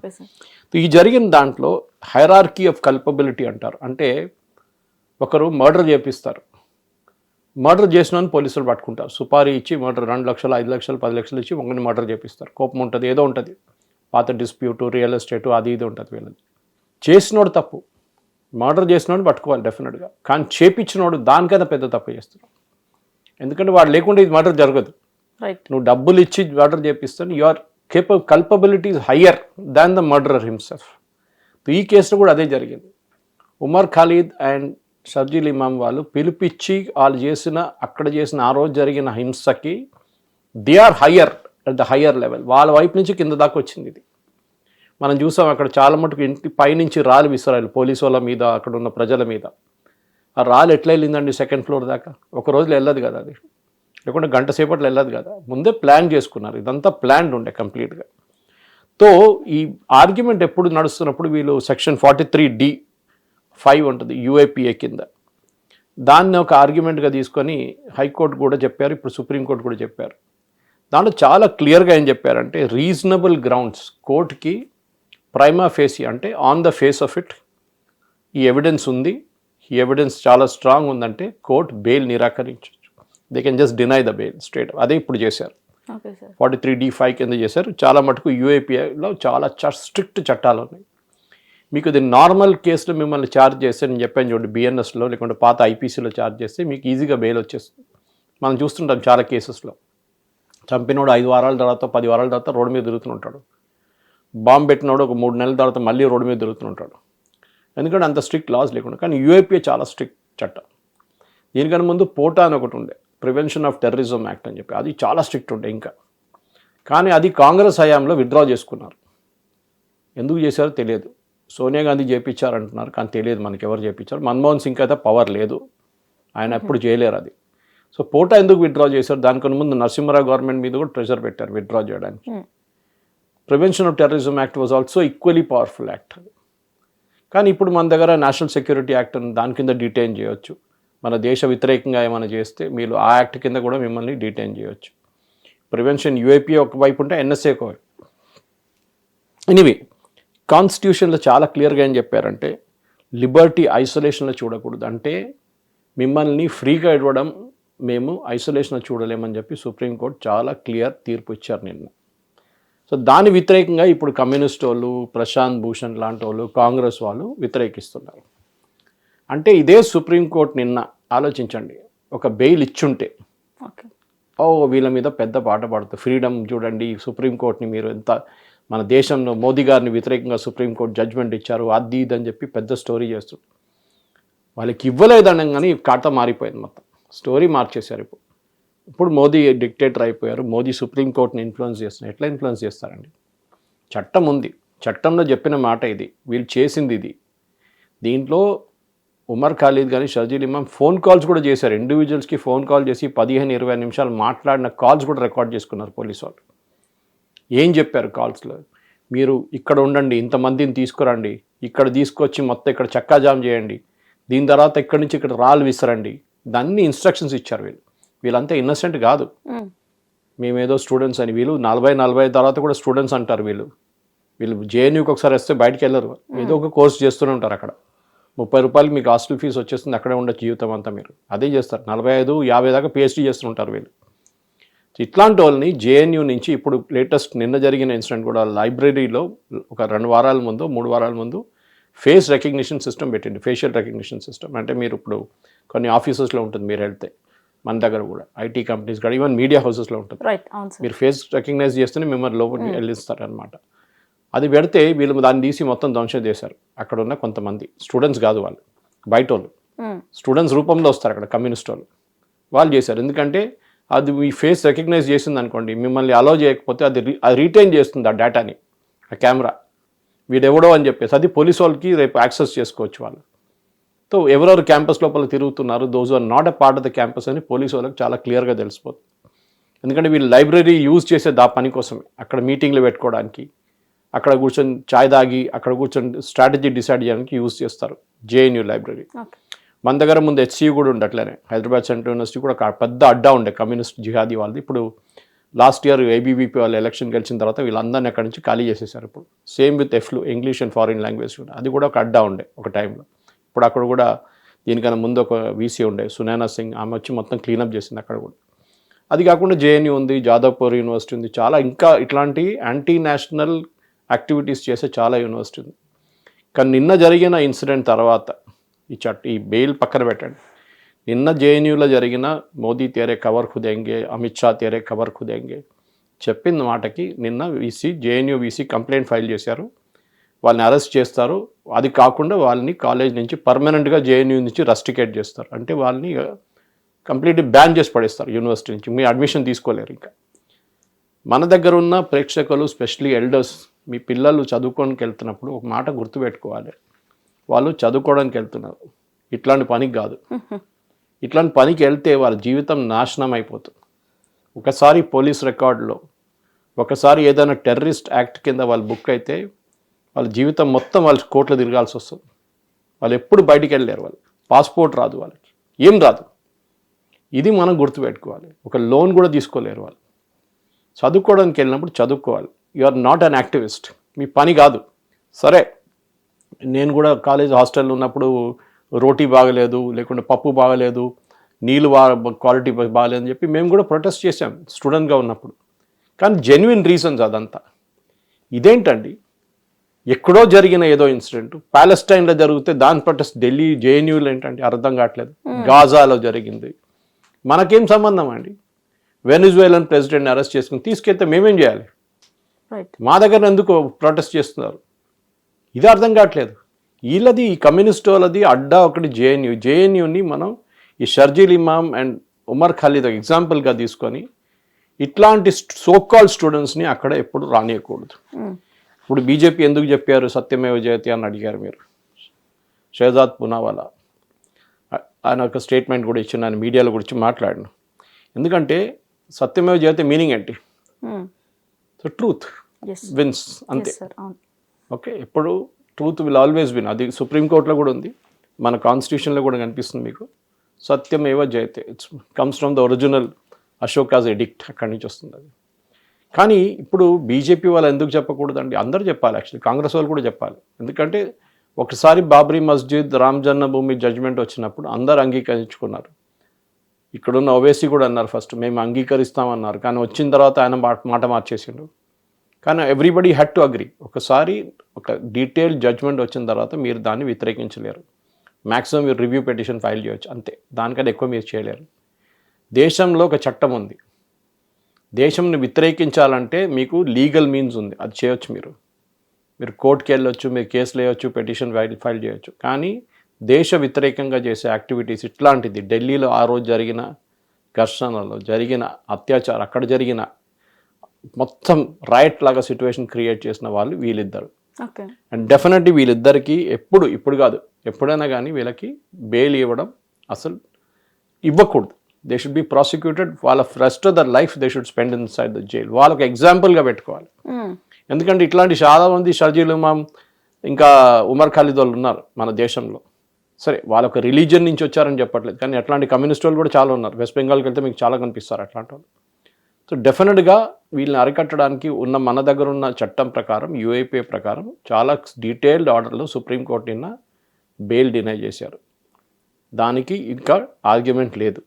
ఈ జరిగిన దాంట్లో హైరార్కీ ఆఫ్ కల్పబిలిటీ అంటారు. అంటే ఒకరు మర్డర్ చేపిస్తారు, మర్డర్ చేసిన పోలీసులు పట్టుకుంటారు, సుపారీ ఇచ్చి మర్డర్ 2 లక్షలు 5 లక్షలు 10 లక్షలు ఇచ్చి ఒకరిని మర్డర్ చేపిస్తారు. కోపం ఉంటుంది, ఏదో ఉంటుంది, పాత డిస్ప్యూటు, రియల్ ఎస్టేటు, అది ఇది ఉంటుంది వీళ్ళది. చేసినోడు తప్పు, మర్డర్ చేసినోడు పట్టుకోవాలి డెఫినెట్గా. కానీ చేపించినోడు దానికైనా పెద్ద తప్పు చేస్తున్నాడు. ఎందుకంటే వాడు లేకుండా ఇది మర్డర్ జరగదు. నువ్వు డబ్బులు ఇచ్చి మర్డర్ చేపిస్తాను, your culpability is higher than the murderer himself. ఈ కేసులో కూడా అదే జరిగింది. ఉమర్ ఖాలిద్ అండ్ షర్జీల్ ఇమామ్ వాళ్ళు పిలిపించి వాళ్ళు అక్కడ చేసిన ఆ రోజు జరిగిన హింసకి they are higher at the higher level. వాళ్ళ వైపు నుంచి కింద దాకా వచ్చింది ఇది. మనం చూసాం అక్కడ చాలా మటుకు ఇంటి పైనుంచి రాళ్ళు విసిరాలి పోలీసు వాళ్ళ మీద, అక్కడ ఉన్న ప్రజల మీద. ఆ రాళ్ళు ఎట్లా వెళ్ళిందండి 2nd ఫ్లోర్ దాకా? ఒక రోజులో వెళ్ళదు కదా అది, లేకుంటే గంట సేపట్లో వెళ్ళదు కదా. ముందే ప్లాన్ చేసుకున్నారు, ఇదంతా ప్లాన్డ్ ఉండే కంప్లీట్గా. తో ఈ ఆర్గ్యుమెంట్ ఎప్పుడు నడుస్తున్నప్పుడు వీళ్ళు సెక్షన్ 43D(5) ఉంటుంది యూఏపీఏ కింద, దాన్ని ఒక ఆర్గ్యుమెంట్గా తీసుకొని హైకోర్టు కూడా చెప్పారు, ఇప్పుడు సుప్రీంకోర్టు కూడా చెప్పారు. దాంట్లో చాలా క్లియర్గా ఏం చెప్పారంటే రీజనబుల్ గ్రౌండ్స్ కోర్టుకి ప్రైమా ఫేసి అంటే on the face of it ఈ ఎవిడెన్స్ ఉంది, ఈ ఎవిడెన్స్ చాలా స్ట్రాంగ్ ఉందంటే కోర్టు బెయిల్ నిరాకరించవచ్చు. They can just deny the bail straight. అదే ఇప్పుడు చేశారు, 43D(5) కింద చేశారు. చాలా మటుకు యూఏపీఏలో చాలా స్ట్రిక్ట్ చట్టాలు ఉన్నాయి. మీకు ఇది నార్మల్ కేసులో మిమ్మల్ని ఛార్జ్ చేస్తే, నేను చెప్పాను చూడండి, బిఎన్ఎస్లో లేకుంటే పాత ఐపీసీలో ఛార్జ్ చేస్తే మీకు ఈజీగా బెయిల్ వచ్చేస్తుంది. మనం చూస్తుంటాం చాలా కేసెస్లో, చంపినోడు 5 వారాల తర్వాత 10 వారాల తర్వాత రోడ్డు మీద తిరుగుతుంటాడు, బాంబు పెట్టినోడు ఒక 3 నెలల తర్వాత మళ్ళీ రోడ్డు మీద తిరుగుతుంటాడు. ఎందుకంటే అంత స్ట్రిక్ట్ లాస్ లేకుండా. కానీ యూఏపీఏ చాలా స్ట్రిక్ట్ చట్టం. దీనికన్నా ముందు పోటా అని ఒకటి ఉండే, ప్రివెన్షన్ ఆఫ్ టెర్రరిజం యాక్ట్ అని చెప్పి, అది చాలా స్ట్రిక్ట్ ఉండే ఇంకా. కానీ అది కాంగ్రెస్ హయాంలో విత్డ్రా చేసుకున్నారు. ఎందుకు చేశారో తెలియదు. సోనియా గాంధీ చేయించారంటున్నారు, కానీ తెలియదు మనకి ఎవరు చేయించారు. మన్మోహన్ సింగ్ అయితే పవర్ లేదు, ఆయన ఎప్పుడు చేయలేరు అది. సో పోటా ఎందుకు విత్డ్రా చేశారు? దానికన్నా ముందు నరసింహరావు గవర్నమెంట్ మీద కూడా ప్రెషర్ పెట్టారు విత్డ్రా చేయడానికి. Prevention of terrorism act was also equally powerful act. కానీ ఇప్పుడు మన దగ్గర నేషనల్ సెక్యూరిటీ యాక్ట్ దాని కింద డిటైన్ చేయొచ్చు. మన దేశ వ్యతిరేకంగా ఏమైనా చేస్తే మీరు ఆ యాక్ట్ కింద కూడా మిమ్మల్ని డిటైన్ చేయొచ్చు. ప్రివెన్షన్ యూఏపీ ఒకవైపు ఉంటే ఎన్ఎస్ఏ ఒకవైపు. ఎనీవే, కాన్స్టిట్యూషన్లో చాలా క్లియర్గా ఏం చెప్పారంటే లిబర్టీ ఐసోలేషన్లో చూడకూడదు. అంటే మిమ్మల్ని ఫ్రీగా ఇవ్వడం మేము ఐసోలేషన్లో చూడలేమని చెప్పి సుప్రీంకోర్టు చాలా క్లియర్ తీర్పు ఇచ్చారు నిన్న. సో దాని వ్యతిరేకంగా ఇప్పుడు కమ్యూనిస్ట్ వాళ్ళు, ప్రశాంత్ భూషణ్ లాంటి వాళ్ళు, కాంగ్రెస్ వాళ్ళు వ్యతిరేకిస్తున్నారు. అంటే ఇదే సుప్రీంకోర్టు నిన్న ఆలోచించండి, ఒక బెయిల్ ఇచ్చుంటే వీళ్ళ మీద పెద్ద పాట పడుతుంది. ఫ్రీడమ్ చూడండి, సుప్రీంకోర్టుని మీరు ఎంత మన దేశంలో మోదీ గారిని వ్యతిరేకంగా సుప్రీంకోర్టు జడ్జ్మెంట్ ఇచ్చారు, అది ఇది అని చెప్పి పెద్ద స్టోరీ చేస్తుంది. వాళ్ళకి ఇవ్వలేదనగానే ఖాతా మారిపోయింది, మొత్తం స్టోరీ మార్చేశారు. ఇప్పుడు మోదీ డిక్టేటర్ అయిపోయారు, మోదీ సుప్రీంకోర్టుని ఇన్ఫ్లుయెన్స్ చేస్తున్నారు. ఎట్లా ఇన్ఫ్లుయెన్స్ చేస్తారండి? చట్టం ఉంది, చట్టంలో చెప్పిన మాట ఇది, వీళ్ళు చేసింది ఇది. దీంట్లో ఉమర్ ఖాలిద్ కానీ షర్జీల్ ఇమామ్ ఫోన్ కాల్స్ కూడా చేశారు. ఇండివిజువల్స్కి ఫోన్ కాల్ చేసి 15-20 నిమిషాలు మాట్లాడిన కాల్స్ కూడా రికార్డ్ చేసుకున్నారు పోలీసు వాళ్ళు. ఏం చెప్పారు కాల్స్లో? మీరు ఇక్కడ ఉండండి, ఇంతమందిని తీసుకురండి, ఇక్కడ తీసుకొచ్చి మొత్తం ఇక్కడ చక్కాజామ్ చేయండి, దీని తర్వాత ఇక్కడి నుంచి ఇక్కడ రాళ్ళు విసరండి, దాన్ని ఇన్స్ట్రక్షన్స్ ఇచ్చారు. వీళ్ళంతా ఇన్నసెంట్ కాదు, మేమేదో స్టూడెంట్స్ అని. వీళ్ళు 40-45 తర్వాత కూడా స్టూడెంట్స్ అంటారు. వీళ్ళు జేఎన్యూకి ఒకసారి వస్తే బయటికి వెళ్ళరు, ఏదో ఒక కోర్స్ చేస్తూనే ఉంటారు. అక్కడ 30 రూపాయలకి మీకు హాస్టల్ ఫీజు వచ్చేస్తుంది, అక్కడే ఉండొచ్చు జీవితం అంతా. మీరు అదే చేస్తారు, 45-50 దాకా పిహెచ్డీ చేస్తుంటారు వీళ్ళు. ఇట్లాంటి వాళ్ళని జేఎన్యూ నుంచి ఇప్పుడు లేటెస్ట్ నిన్న జరిగిన ఇన్సిడెంట్ కూడా లైబ్రరీలో ఒక 2 వారాల ముందు 3 వారాల ముందు ఫేస్ రికగ్నిషన్ సిస్టమ్ పెట్టింది, ఫేషియల్ రికగ్నిషన్ సిస్టమ్. అంటే మీరు ఇప్పుడు కొన్ని ఆఫీసెస్లో ఉంటుంది, మీరు వెళ్తే మన దగ్గర కూడా ఐటీ కంపెనీస్ కూడా ఈవెన్ మీడియా హౌసెస్లో ఉంటుంది. మీరు ఫేస్ రికగ్నైజ్ చేస్తేనే మిమ్మల్ని లోపలికి వెళ్ళిస్తారు అనమాట. అది పెడితే వీళ్ళు దాన్ని తీసి మొత్తం ధ్వంసం చేశారు. అక్కడ ఉన్న కొంతమంది స్టూడెంట్స్ కాదు, వాళ్ళు బయట వాళ్ళు, స్టూడెంట్స్ రూపంలో వస్తారు అక్కడ కమ్యూనిస్ట్ వాళ్ళు చేశారు. ఎందుకంటే అది మీ ఫేస్ రికగ్నైజ్ చేసింది అనుకోండి, మిమ్మల్ని అలో చేయకపోతే అది రీటైన్ చేస్తుంది ఆ డేటాని, ఆ కెమెరా, వీడెవడో అని చెప్పేసి. అది పోలీసు వాళ్ళకి రేపు యాక్సెస్ చేసుకోవచ్చు వాళ్ళు. సో ఎవరెవరు క్యాంపస్ లోపల తిరుగుతున్నారు, those are not a part of the campus అని పోలీసు వాళ్ళకి చాలా క్లియర్గా తెలిసిపోతుంది. ఎందుకంటే వీళ్ళు లైబ్రరీ యూజ్ చేసే దా పని కోసమే, అక్కడ మీటింగ్లు పెట్టుకోవడానికి, అక్కడ కూర్చొని చాయ్ తాగి అక్కడ కూర్చొని స్ట్రాటజీ డిసైడ్ చేయడానికి యూజ్ చేస్తారు జేఎన్యూ లైబ్రరీ. ఓకే. మన దగ్గర ముందు హెచ్సియు కూడా ఉండే అట్లనే, హైదరాబాద్ సెంట్రల్ యూనివర్సిటీ కూడా ఒక పెద్ద అడ్డా ఉండే కమ్యూనిస్ట్ జిహాదీ వాళ్ళది. ఇప్పుడు లాస్ట్ ఇయర్ ఏబీవీపీ వాళ్ళు ఎలక్షన్ గెలిచిన తర్వాత వీళ్ళందరినీ అక్కడి నుంచి ఖాళీ చేసేసారు. ఇప్పుడు same with EFLU, English and foreign language కూడా, అది కూడా ఒక అడ్డా ఉండే ఒక టైంలో. ఇప్పుడు అక్కడ కూడా దీనికన్నా ముందు ఒక వీసీ ఉండే సునైనా సింగ్, ఆమె వచ్చి మొత్తం క్లీనప్ చేసింది అక్కడ కూడా. అది కాకుండా జేఎన్యూ ఉంది, జాదవ్పూర్ యూనివర్సిటీ ఉంది, చాలా ఇంకా ఇట్లాంటి యాంటీ నేషనల్ యాక్టివిటీస్ చేసే చాలా యూనివర్సిటీ ఉంది. కానీ నిన్న జరిగిన ఇన్సిడెంట్ తర్వాత ఈ బెయిల్ పక్కన పెట్టండి, నిన్న జేఎన్యూలో జరిగిన మోదీ తేరే కవర్ ఖుదేంగే, అమిత్ షా తేరే కవర్ ఖుదేంగే చెప్పిన మాటకి నిన్న జేఎన్యూ వీసీ కంప్లైంట్ ఫైల్ చేశారు, వాళ్ళని అరెస్ట్ చేస్తారు. అది కాకుండా వాళ్ళని కాలేజ్ నుంచి పర్మనెంట్గా జేఎన్యూ నుంచి రస్టికేట్ చేస్తారు, అంటే వాళ్ళని కంప్లీట్లీ బ్యాన్ చేసి పడేస్తారు యూనివర్సిటీ నుంచి, మీ అడ్మిషన్ తీసుకోలేరు. ఇంకా మన దగ్గర ఉన్న ప్రేక్షకులు స్పెషల్లీ ఎల్డర్స్, మీ పిల్లలు చదువుకోవడానికి వెళ్తున్నప్పుడు ఒక మాట గుర్తుపెట్టుకోవాలి, వాళ్ళు చదువుకోవడానికి వెళ్తున్నారు, ఇట్లాంటి పనికి కాదు. ఇట్లాంటి పనికి వెళ్తే వాళ్ళ జీవితం నాశనం అయిపోతుంది. ఒకసారి పోలీస్ రికార్డులో, ఒకసారి ఏదైనా టెర్రరిస్ట్ యాక్ట్ కింద వాళ్ళు బుక్ అయితే వాళ్ళ జీవితం మొత్తం వాళ్ళు కోర్టులో తిరగాల్సి వస్తుంది. వాళ్ళు ఎప్పుడు బయటికి వెళ్ళలేరు, వాళ్ళు పాస్పోర్ట్ రాదు, వాళ్ళకి ఏం రాదు. ఇది మనం గుర్తుపెట్టుకోవాలి. ఒక లోన్ కూడా తీసుకోలేరు వాళ్ళు. చదువుకోవడానికి వెళ్ళినప్పుడు చదువుకోవాలి. You are not an activist, మీ పని కాదు. సరే, నేను కూడా కాలేజ్ హాస్టల్లో ఉన్నప్పుడు రోటీ బాగలేదు, లేకుంటే పప్పు బాగలేదు, నీళ్ళు క్వాలిటీ బాగలేదు అని చెప్పి మేము కూడా ప్రొటెస్ట్ చేసాం స్టూడెంట్గా ఉన్నప్పుడు. కానీ జెన్యున్ రీజన్స్ అదంతా. ఇదేంటండి, ఎక్కడో జరిగిన ఏదో ఇన్సిడెంట్ ప్యాలెస్టైన్లో జరిగితే దాని ప్రొటెస్ట్ ఢిల్లీ జేఎన్యూలో ఏంటంటే అర్థం కావట్లేదు. గాజాలో జరిగింది, మనకేం సంబంధం అండి? వెనిజువేలన్ ప్రెసిడెంట్ని అరెస్ట్ చేసుకుని తీసుకెళ్తే మేమేం చేయాలి? మా దగ్గర ఎందుకు ప్రొటెస్ట్ చేస్తున్నారు? ఇది అర్థం కావట్లేదు. వీళ్ళది, ఈ కమ్యూనిస్ట్ వాళ్ళది అడ్డా ఒకటి జేఎన్యూని మనం ఈ షర్జీల్ ఇమామ్ అండ్ ఉమర్ ఖాలిద్ ఎగ్జాంపుల్గా తీసుకొని ఇట్లాంటి సోకాల్ స్టూడెంట్స్ని అక్కడ ఎప్పుడు రానియకూడదు. ఇప్పుడు బీజేపీ ఎందుకు చెప్పారు సత్యమేవ జయతే అని అడిగారు మీరు. షహజాద్ పూనావాలా ఆయన ఒక స్టేట్మెంట్ కూడా ఇచ్చిన, ఆయన మీడియాలో గురించి మాట్లాడిన. ఎందుకంటే సత్యమేవ జయతే మీనింగ్ ఏంటి? సో ట్రూత్ విన్స్, అంతే. ఓకే, ఎప్పుడు ట్రూత్ విల్ ఆల్వేస్ విన్. అది సుప్రీంకోర్టులో కూడా ఉంది, మన కాన్స్టిట్యూషన్లో కూడా కనిపిస్తుంది మీకు. సత్యమేవ జయతే, it's comes from the original Ashoka's edict, అక్కడి నుంచి వస్తుంది అది. కానీ ఇప్పుడు బీజేపీ వాళ్ళు ఎందుకు చెప్పకూడదండి? అందరూ చెప్పాలి, యాక్చువల్లీ కాంగ్రెస్ వాళ్ళు కూడా చెప్పాలి. ఎందుకంటే ఒకసారి బాబ్రీ మస్జిద్, రామ్ జన్మభూమి జడ్జిమెంట్ వచ్చినప్పుడు అందరు అంగీకరించుకున్నారు. ఇక్కడున్న ఓవైసీ కూడా అన్నారు ఫస్ట్ మేము అంగీకరిస్తామన్నారు, కానీ వచ్చిన తర్వాత ఆయన మాట మార్చేసిండు. కానీ ఎవ్రీబడి హ్యాడ్ టు అగ్రీ. ఒకసారి ఒక డీటెయిల్ జడ్జ్మెంట్ వచ్చిన తర్వాత మీరు దాన్ని వ్యతిరేకించలేరు. మ్యాక్సిమం మీరు రివ్యూ పిటిషన్ ఫైల్ చేయొచ్చు, అంతే. దానికన్నా ఎక్కువ మీరు చేయలేరు. దేశంలో ఒక చట్టం ఉంది, దేశంని వ్యతిరేకించాలంటే మీకు లీగల్ మీన్స్ ఉంది, అది చేయొచ్చు. మీరు కోర్టుకి వెళ్ళొచ్చు, మీరు కేసులు వేయొచ్చు, పిటిషన్ ఫైల్ చేయొచ్చు. కానీ దేశ వ్యతిరేకంగా చేసే యాక్టివిటీస్ ఇట్లాంటిది, ఢిల్లీలో ఆ రోజు జరిగిన ఘర్షణలో జరిగిన అత్యాచారం, అక్కడ జరిగిన మొత్తం రైట్ లాగా సిచ్యువేషన్ క్రియేట్ చేసిన వాళ్ళు వీళ్ళిద్దరు. అండ్ డెఫినెట్లీ వీళ్ళిద్దరికి ఇప్పుడు కాదు, ఎప్పుడైనా కానీ వీళ్ళకి బెయిల్ ఇవ్వడం అసలు ఇవ్వకూడదు. They should be prosecuted. వాళ్ళ rest of their life they should spend inside the jail. వాళ్ళకి ఎగ్జాంపుల్గా పెట్టుకోవాలి. ఎందుకంటే ఇట్లాంటి చాలా మంది షర్జీల్ ఇమామ్ ఇంకా ఉమర్ ఖాలిద్ వాళ్ళు ఉన్నారు మన దేశంలో. సరే, వాళ్ళొక రిలీజియన్ నుంచి వచ్చారని చెప్పట్లేదు, కానీ అట్లాంటి కమ్యూనిస్ట్ వాళ్ళు కూడా చాలా ఉన్నారు. వెస్ట్ బెంగాల్కి వెళ్తే మీకు చాలా కనిపిస్తారు అట్లాంటి వాళ్ళు. సో డెఫినెట్గా వీళ్ళని అరికట్టడానికి ఉన్న మన దగ్గర ఉన్న చట్టం ప్రకారం, యూఏపీఏ ప్రకారం చాలా డీటెయిల్డ్ ఆర్డర్లో సుప్రీంకోర్టు నిన్న బెయిల్ డినై చేశారు. దానికి ఇంకా ఆర్గ్యుమెంట్ లేదు.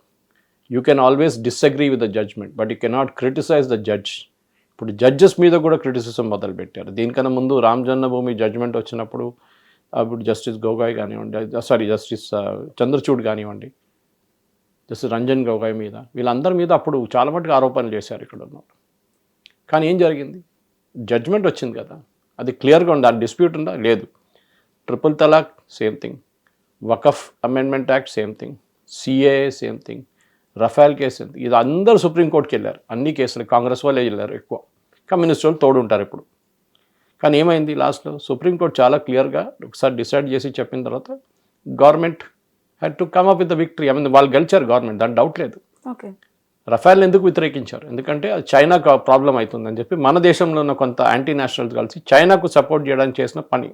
You can always disagree with the judgement, but you cannot criticise the judge. ఇప్పుడు జడ్జెస్ మీద కూడా క్రిటిసిజం మొదలుపెట్టారు. దీనికన్నా ముందు రామ్ జన్మభూమి జడ్జ్మెంట్ వచ్చినప్పుడు అప్పుడు జస్టిస్ గోగాయ్ కానివ్వండి, జస్టిస్ చంద్రచూడ్ కానివ్వండి, జస్టిస్ రంజన్ గోగాయ్ మీద, వీళ్ళందరి మీద అప్పుడు చాలా మటుకు ఆరోపణలు చేశారు ఇక్కడ ఉన్నారు. కానీ ఏం జరిగింది? జడ్జ్మెంట్ వచ్చింది కదా, అది క్లియర్గా ఉంది. ఆ డిస్ప్యూట్ ఉందా? లేదు. Triple talaq same thing, Waqf amendment act same thing, CAA same thing, Rafale case, ఇది అందరూ సుప్రీంకోర్టుకి వెళ్ళారు. అన్ని కేసులు కాంగ్రెస్ వాళ్ళే వెళ్ళారు ఎక్కువ, కమ్యూనిస్ట్ వాళ్ళు తోడు ఉంటారు ఇప్పుడు. కానీ ఏమైంది లాస్ట్లో? సుప్రీంకోర్టు చాలా క్లియర్గా ఒకసారి డిసైడ్ చేసి చెప్పిన తర్వాత government had to come up with the victory. I mean వాళ్ళు గెలిచారు గవర్నమెంట్, దాని డౌట్ లేదు. రఫేల్ ఎందుకు వ్యతిరేకించారు? ఎందుకంటే అది చైనాకు ప్రాబ్లం అవుతుందని చెప్పి మన దేశంలో ఉన్న కొంత యాంటీ నేషనల్స్ కలిసి చైనాకు సపోర్ట్ చేయడానికి చేసిన పని.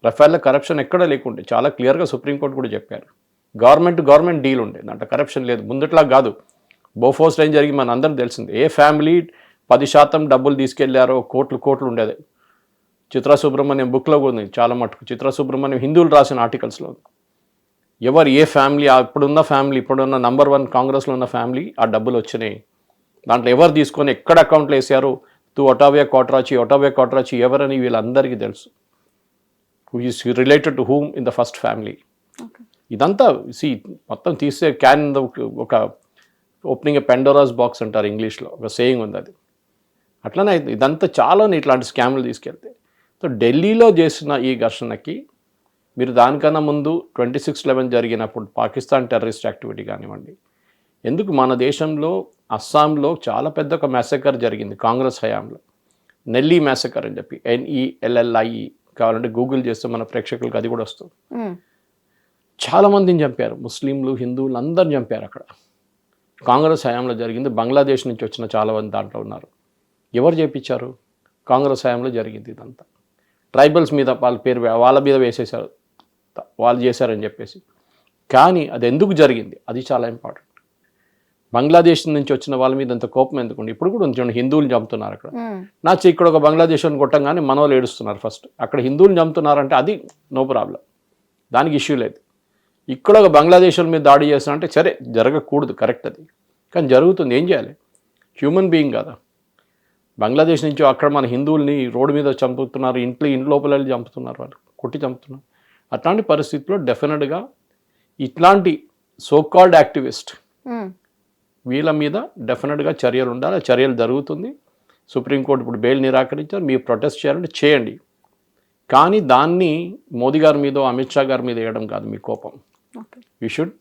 రఫేల్లో కరప్షన్ ఎక్కడ లేకుండే చాలా క్లియర్గా సుప్రీంకోర్టు కూడా చెప్పారు. గవర్నమెంట్ డీల్ ఉండే, దాంట్లో కరప్షన్ లేదు. ముందట్లా కాదు. బోఫోర్స్ ఏం జరిగి మన అందరికి తెలిసింది. ఏ ఫ్యామిలీ 10% డబ్బులు తీసుకెళ్లారో కోట్లు ఉండేది. చిత్రా సుబ్రహ్మణ్యం బుక్లో కూడా ఉంది చాలా మటుకు. చిత్రా సుబ్రహ్మణ్యం హిందువులు రాసిన ఆర్టికల్స్లో ఎవరు ఏ ఫ్యామిలీ, ఇప్పుడున్న నంబర్ 1 కాంగ్రెస్లో ఉన్న ఫ్యామిలీ ఆ డబ్బులు వచ్చినాయి, దాంట్లో ఎవరు తీసుకొని ఎక్కడ అకౌంట్లో వేసారు, ఒటావియా కోట్రాచి ఎవరని వీళ్ళందరికీ తెలుసు. Who is related to whom in the first family. ఇదంతా మొత్తం తీసే ఒక ఓపెనింగ్ పెండోరాస్ బాక్స్ అంటారు ఇంగ్లీష్లో, ఒక సేయింగ్ ఉంది అది. అట్లనే ఇదంతా చాలా ఇట్లాంటి స్కామ్లు తీసుకెళ్తే. సో ఢిల్లీలో చేసిన ఈ ఘర్షణకి మీరు దానికన్నా ముందు 26/11 జరిగినప్పుడు పాకిస్తాన్ టెర్రరిస్ట్ యాక్టివిటీ కానివ్వండి, ఎందుకు మన దేశంలో అస్సాంలో చాలా పెద్ద ఒక మ్యాసకర్ జరిగింది కాంగ్రెస్ హయాంలో, నెల్లీ మ్యాసకర్ అని చెప్పి, NELLIE కావాలంటే గూగుల్ చేస్తే మన ప్రేక్షకులకు అది కూడా వస్తుంది. చాలామందిని చంపారు, ముస్లింలు హిందువులు అందరిని చంపారు అక్కడ. కాంగ్రెస్ హయాంలో జరిగింది. బంగ్లాదేశ్ నుంచి వచ్చిన చాలామంది దాంట్లో ఉన్నారు. ఎవరు చేపించారు? కాంగ్రెస్ హయాంలో జరిగింది ఇదంతా. ట్రైబల్స్ మీద వాళ్ళ మీద వేసేసారు, వాళ్ళు చేశారని చెప్పేసి. కానీ అది ఎందుకు జరిగింది అది చాలా ఇంపార్టెంట్. బంగ్లాదేశ్ నుంచి వచ్చిన వాళ్ళ మీద అంత కోపం ఎందుకుండి? ఇప్పుడు కూడా ఉంచండి, హిందువులు చంపుతున్నారు అక్కడ. ఇక్కడ ఒక బంగ్లాదేశ్ కొట్టంగానే మన వాళ్ళు ఏడుస్తున్నారు ఫస్ట్. అక్కడ హిందువులు చంపుతున్నారంటే అది నో ప్రాబ్లం, దానికి ఇష్యూ లేదు. ఇక్కడ ఒక బంగ్లాదేశ్ మీద దాడి చేస్తున్నారంటే సరే జరగకూడదు, కరెక్ట్ అది, కానీ జరుగుతుంది, ఏం చేయాలి? హ్యూమన్ బీయింగ్ కదా. బంగ్లాదేశ్ నుంచి అక్కడ మన హిందువుల్ని రోడ్డు మీద చంపుతున్నారు, ఇంటి లోపల వెళ్ళి చంపుతున్నారు, వాళ్ళు కొట్టి చంపుతున్నారు. అట్లాంటి పరిస్థితుల్లో డెఫినెట్గా ఇట్లాంటి సోకాల్డ్ యాక్టివిస్ట్ వీళ్ళ మీద డెఫినెట్గా చర్యలు ఉండాలి. చర్యలు జరుగుతుంది. సుప్రీంకోర్టు ఇప్పుడు బెయిల్ నిరాకరించారు. మీరు ప్రొటెస్ట్ చేయాలంటే చేయండి, కానీ దాన్ని మోదీ గారి మీద అమిత్ షా గారి మీద వేయడం కాదు మీ కోపం. యూ షుడ్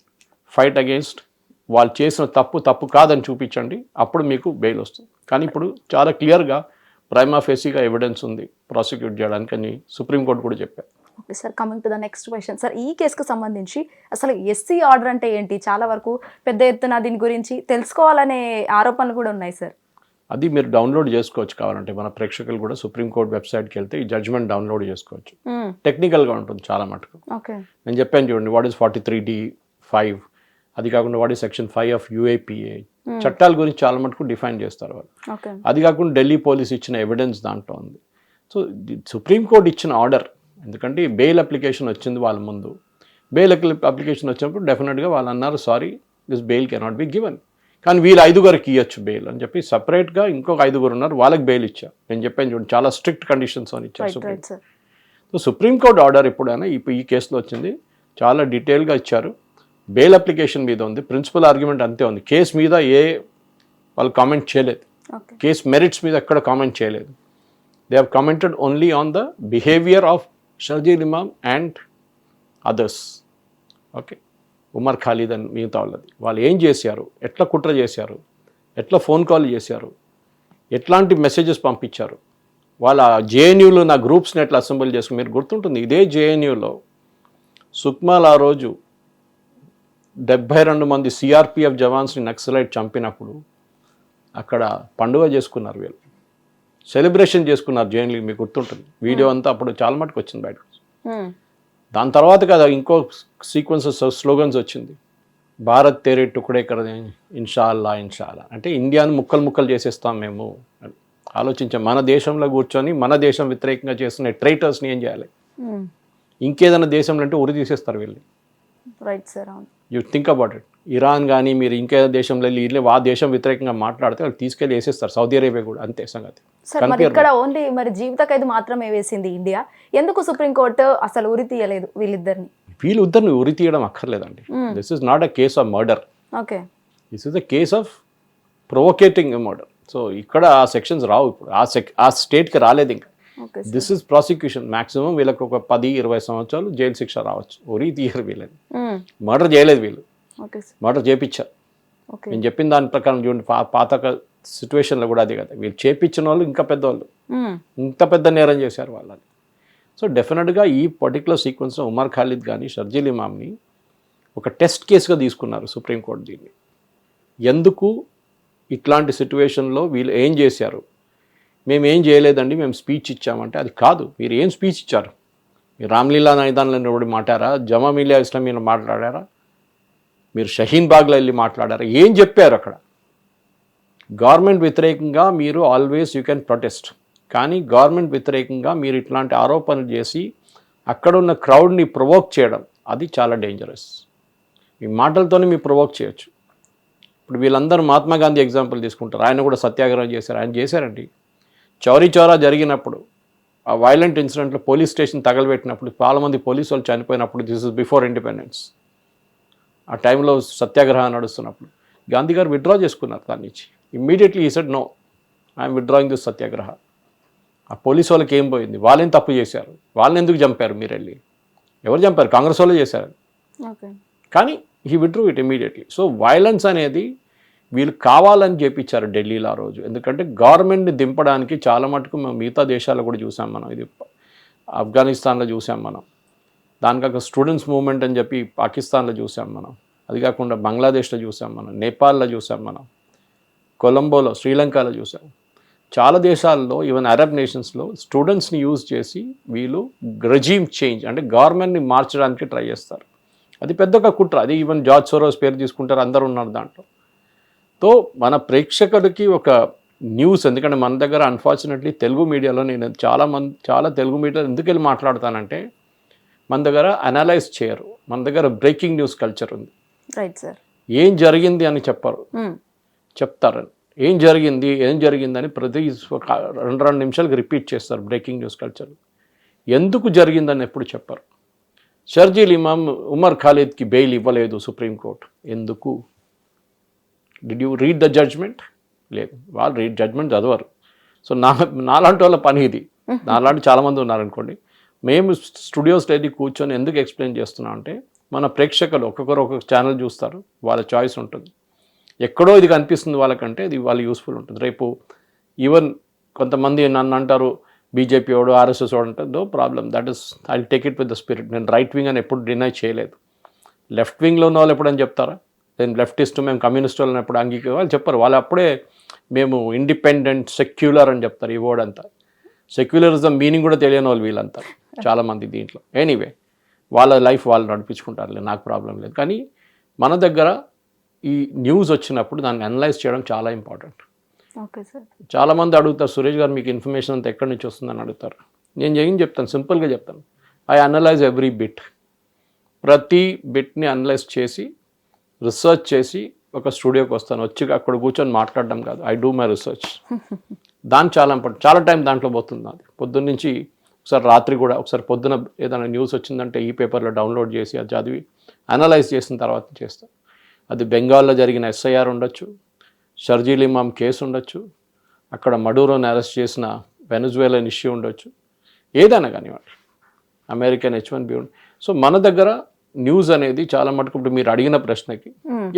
ఫైట్ అగేన్స్ట్, వాళ్ళు చేసిన తప్పు కాదని చూపించండి, అప్పుడు మీకు బెయిల్ వస్తుంది. కానీ ఇప్పుడు చాలా క్లియర్గా ప్రైమా ఫేసీగా ఎవిడెన్స్ ఉంది ప్రాసిక్యూట్ చేయడానికి అని సుప్రీంకోర్టు కూడా చెప్పారు. Okay sir, coming to the next question sir, ఈ కేసుకు సంబంధించి అసలు ఎస్సీ ఆర్డర్ అంటే ఏంటి? చాలా వరకు పెద్ద ఎత్తున దీని గురించి తెలుసుకోవాలనే ఆరోపణలు కూడా ఉన్నాయి సార్. అది మీరు డౌన్లోడ్ చేసుకోవచ్చు కావాలంటే, మన ప్రేక్షకులు కూడా సుప్రీంకోర్టు వెబ్సైట్కి వెళ్తే ఈ జడ్జ్మెంట్ డౌన్లోడ్ చేసుకోవచ్చు. టెక్నికల్గా ఉంటుంది చాలా మటుకు. నేను చెప్పాను చూడండి, వాట్ ఈస్ 43D(5), అది కాకుండా what is section 5 of UAPA, చట్టాల గురించి చాలా మటుకు డిఫైన్ చేస్తారు వాళ్ళు. అది కాకుండా ఢిల్లీ పోలీస్ ఇచ్చిన ఎవిడెన్స్ దాంట్లో ఉంది. సో సుప్రీంకోర్టు ఇచ్చిన ఆర్డర్, ఎందుకంటే బెయిల్ అప్లికేషన్ వచ్చింది వాళ్ళ ముందు. బెయిల్ అప్లికేషన్ వచ్చినప్పుడు డెఫినెట్గా వాళ్ళు అన్నారు sorry this bail cannot be given, కానీ వీళ్ళు 5గురికి ఇవ్వచ్చు బెయిల్ అని చెప్పి సపరేట్గా ఇంకొక 5 ఉన్నారు, వాళ్ళకి బెయిల్ ఇచ్చారు. నేను చెప్పాను చూడండి, చాలా స్ట్రిక్ట్ కండిషన్స్ అని ఇచ్చారు సుప్రీం. సో సుప్రీంకోర్టు ఆర్డర్ ఎప్పుడైనా ఈ కేసులో వచ్చింది, చాలా డీటెయిల్గా ఇచ్చారు. బెయిల్ అప్లికేషన్ మీద ఉంది, ప్రిన్సిపల్ ఆర్గ్యుమెంట్ అంతే ఉంది. కేసు మీద వాళ్ళు కామెంట్ చేయలేదు, కేసు మెరిట్స్ మీద ఎక్కడ కామెంట్ చేయలేదు. They have commented only on the behaviour of Sharjeel Imam and others. Okay, Umar Khalid అని మిగతా వాళ్ళది, వాళ్ళు ఏం చేశారు, ఎట్లా కుట్ర చేశారు, ఎట్లా ఫోన్ కాల్ చేశారు, ఎట్లాంటి మెసేజెస్ పంపించారు, వాళ్ళ JNUలో నా గ్రూప్స్ని ఎట్లా అసెంబ్లీ చేసుకుని. మీరు గుర్తుంటుంది, ఇదే JNUలో సుక్మాల్ ఆ రోజు 72 మంది CRPF జవాన్స్ని నక్సలైట్ చంపినప్పుడు అక్కడ పండుగ చేసుకున్నారు, వీళ్ళు సెలబ్రేషన్ చేసుకున్నారు JNU. మీకు గుర్తుంటుంది వీడియో అంతా, అప్పుడు చాలా మటుకు వచ్చింది బయట. దాని తర్వాత కదా ఇంకో సీక్వెన్సెస్ స్లోగన్స్ వచ్చింది, భారత్ తేరే టుకుడే కరదే ఇన్షాల్లా ఇన్షాల్లా, అంటే ఇండియాను ముక్కలు చేసేస్తాం మేము అని ఆలోచించాం. మన దేశంలో కూర్చొని మన దేశం వ్యతిరేకంగా చేస్తున్న ట్రైటర్స్ని ఏం చేయాలి? ఇంకేదైనా దేశంలో అంటే ఉరి తీసేస్తారు వీళ్ళు. Right sir, you think about it. Iran కానీ మీరు ఇంకేదో దేశంలో వెళ్ళి ఆ దేశం వ్యతిరేకంగా మాట్లాడితే వాళ్ళు తీసుకెళ్ళి వేసేస్తారు. సౌదీ అరేబియా కూడా అంతే సంగతి. ఇక్కడ ఓన్లీ మరి జీవిత ఖైదు మాత్రమే వేసింది ఇండియా, ఎందుకు సుప్రీంకోర్టు అసలు ఉరి తీయలేదు వీళ్ళిద్దరిని ఉరి తీయడం అక్కర్లేదండి. This is not a case of murder, okay, this is a case of provocating murder. So ఇక్కడ ఆ సెక్షన్స్ రావు ఇప్పుడు, ఆ స్టేట్కి రాలేదు ఇంకా. This is prosecution. మ్యాక్సిమం వీళ్ళకి ఒక 10-20 సంవత్సరాలు జైలు శిక్ష రావచ్చు. ఉరి తీయరు వీళ్ళని. మర్డర్ చేయలేదు వీళ్ళు, మర్డర్ చేపించారు. నేను చెప్పిన దాని ప్రకారం చూడండి, పాత సిచ్యువేషన్లో కూడా అది కదా, వీళ్ళు చేపించిన వాళ్ళు ఇంకా పెద్దవాళ్ళు, ఇంత పెద్ద నేరం చేశారు వాళ్ళని. సో డెఫినెట్గా ఈ పర్టికులర్ సీక్వెన్స్లో ఉమర్ ఖాలిద్ కానీ షర్జీల్ ఇమామ్ని ఒక టెస్ట్ కేసుగా తీసుకున్నారు సుప్రీంకోర్టు. దీన్ని ఎందుకు ఇట్లాంటి సిచ్యువేషన్లో వీళ్ళు ఏం చేశారు, మేము ఏం చేయలేదండి, మేము స్పీచ్ ఇచ్చామంటే అది కాదు. మీరు ఏం స్పీచ్ ఇచ్చారు? మీరు రామ్లీలా మైదానంలో కూడా మాట్లాడారా? జమా మిలియా ఇస్లామీలో మాట్లాడారా? మీరు షహీన్ బాగ్లో వెళ్ళి మాట్లాడారా? ఏం చెప్పారు అక్కడ? గవర్నమెంట్ వ్యతిరేకంగా మీరు ఆల్వేస్ యూ కెన్ ప్రొటెస్ట్, కానీ గవర్నమెంట్ వ్యతిరేకంగా మీరు ఇట్లాంటి ఆరోపణలు చేసి అక్కడ ఉన్న క్రౌడ్ని ప్రొవోక్ చేయడం అది చాలా డేంజరస్. మీ మాటలతోనే మీరు ప్రొవోక్ చేయొచ్చు. ఇప్పుడు వీళ్ళందరూ మహాత్మా గాంధీ ఎగ్జాంపుల్ తీసుకుంటారు. ఆయన కూడా సత్యాగ్రహం చేశారు. ఆయన చేశారండి. చౌరీ చౌరా జరిగినప్పుడు, ఆ వైలెంట్ ఇన్సిడెంట్లో పోలీస్ స్టేషన్ తగలబెట్టినప్పుడు, చాలామంది పోలీసు వాళ్ళు చనిపోయినప్పుడు, దిస్ ఇస్ బిఫోర్ ఇండిపెండెన్స్, ఆ టైంలో సత్యాగ్రహం నడుస్తున్నప్పుడు గాంధీ గారు విత్డ్రా చేసుకున్నారు దాని నుంచి. ఇమ్మీడియట్లీ ఈ said no, I'm withdrawing this satyagraha. ఆ పోలీసు వాళ్ళకి ఏం పోయింది? వాళ్ళేం తప్పు చేశారు? వాళ్ళని ఎందుకు చంపారు? మీరు వెళ్ళి ఎవరు చంపారు? కాంగ్రెస్ వాళ్ళే చేశారు. కానీ he withdrew it immediately. So violence అనేది వీళ్ళు కావాలని చేపించారు ఢిల్లీలో ఆ రోజు. ఎందుకంటే గవర్నమెంట్ని దింపడానికి చాలా మటుకు మేము మిగతా దేశాల్లో కూడా చూసాం. మనం ఇది ఆఫ్ఘనిస్తాన్లో చూసాం మనం, దానికాక స్టూడెంట్స్ మూవ్మెంట్ అని చెప్పి పాకిస్తాన్లో చూసాం మనం, అది కాకుండా బంగ్లాదేశ్లో చూసాం మనం, నేపాల్లో చూసాం మనం, కొలంబోలో, శ్రీలంకలో చూసాం. చాలా దేశాల్లో, ఈవెన్ అరబ్ నేషన్స్లో స్టూడెంట్స్ని యూజ్ చేసి వీళ్ళు రెజీమ్ చేంజ్ అంటే గవర్నమెంట్ని మార్చడానికి ట్రై చేస్తారు. అది పెద్ద ఒక కుట్ర. అది ఈవెన్ జార్జ్ సోరోస్ పేరు తీసుకుంటారు, అందరూ ఉన్నారు దాంట్లో. తో మన ప్రేక్షకులకి ఒక న్యూస్, ఎందుకంటే మన దగ్గర అన్ఫార్చునేట్లీ తెలుగు మీడియాలో నేను చాలా తెలుగు మీడియాలో ఎందుకు వెళ్ళి మాట్లాడతానంటే మన దగ్గర అనలైజ్ చేయరు. మన దగ్గర బ్రేకింగ్ న్యూస్ కల్చర్ ఉంది. Right sir. ఏం జరిగింది అని చెప్పరు, చెప్తారు. ఏం జరిగిందని ప్రతి 2 నిమిషాలకు రిపీట్ చేస్తారు బ్రేకింగ్ న్యూస్ కల్చర్. ఎందుకు జరిగిందని ఎప్పుడు చెప్పరు. షర్జీల్ ఇమామ్ ఉమర్ ఖాలిద్కి బెయిల్ ఇవ్వలేదు సుప్రీంకోర్టు. ఎందుకు? Did you read the judgement? లేదు, వాళ్ళు జడ్జ్మెంట్ చదవరు. సో నాలాంటి వాళ్ళ పని ఇది. నాలాంటి చాలామంది ఉన్నారనుకోండి. మేము స్టూడియోస్లో వెళ్ళి కూర్చొని ఎందుకు ఎక్స్ప్లెయిన్ చేస్తున్నాం అంటే మన ప్రేక్షకులు ఒక్కొక్కరు ఒక్కొక్క ఛానల్ చూస్తారు, వాళ్ళ చాయిస్ ఉంటుంది. ఎక్కడో ఇది కనిపిస్తుంది వాళ్ళకంటే ఇది వాళ్ళు యూస్ఫుల్ ఉంటుంది. రేపు ఈవెన్ కొంతమంది నన్ను అంటారు బీజేపీ వాడు, ఆర్ఎస్ఎస్ వాడు అంటే no problem, that is I take it with the spirit. నేను రైట్ వింగ్ అని ఎప్పుడు డినై చేయలేదు. లెఫ్ట్ వింగ్లో ఉన్న వాళ్ళు ఎప్పుడని చెప్తారా? నేను లెఫ్టిస్ట్, మేము కమ్యూనిస్ట్ వాళ్ళని ఎప్పుడు వాళ్ళు చెప్పరు. వాళ్ళు అప్పుడే మేము ఇండిపెండెంట్ సెక్యులర్ అని చెప్తారు. ఈ వర్డ్ అంతా సెక్యులరిజం మీనింగ్ కూడా తెలియని వాళ్ళు వీళ్ళంతా చాలామంది దీంట్లో. ఎనీవే, వాళ్ళ లైఫ్ వాళ్ళు నడిపించుకుంటారులే, నాకు ప్రాబ్లం లేదు. కానీ మన దగ్గర ఈ న్యూస్ వచ్చినప్పుడు దాన్ని అనలైజ్ చేయడం చాలా ఇంపార్టెంట్. Okay sir. చాలామంది అడుగుతారు, సురేష్ గారు మీకు ఇన్ఫర్మేషన్ అంతా ఎక్కడి నుంచి వస్తుందని అడుగుతారు. నేను ఏం చెప్తాను, సింపుల్గా చెప్తాను. I analyse every bit. ప్రతి బిట్ని అనలైజ్ చేసి రీసెర్చ్ చేసి ఒక స్టూడియోకి వస్తాను. వచ్చి అక్కడ కూర్చొని మాట్లాడడం కాదు, ఐ డూ మై రీసెర్చ్. దాని చాలా ఇంపార్టెంట్. చాలా టైం దాంట్లో పోతుంది నాది. పొద్దున్న నుంచి ఒకసారి రాత్రి కూడా, ఒకసారి పొద్దున ఏదైనా న్యూస్ వచ్చిందంటే ఈ పేపర్లో డౌన్లోడ్ చేసి అది చదివి అనలైజ్ చేసిన తర్వాత చేస్తాను. అది బెంగాల్లో జరిగిన ఎస్ఐఆర్ ఉండొచ్చు, షర్జీల్ ఇమామ్ కేసు ఉండొచ్చు, అక్కడ మడూరోని అరెస్ట్ చేసిన వెనజువేలన్ ఇష్యూ ఉండొచ్చు, ఏదైనా కానివ్వండి, అమెరికన్ H1B. సో మన దగ్గర న్యూస్ అనేది చాలా మటుకు ఇప్పుడు మీరు అడిగిన ప్రశ్నకి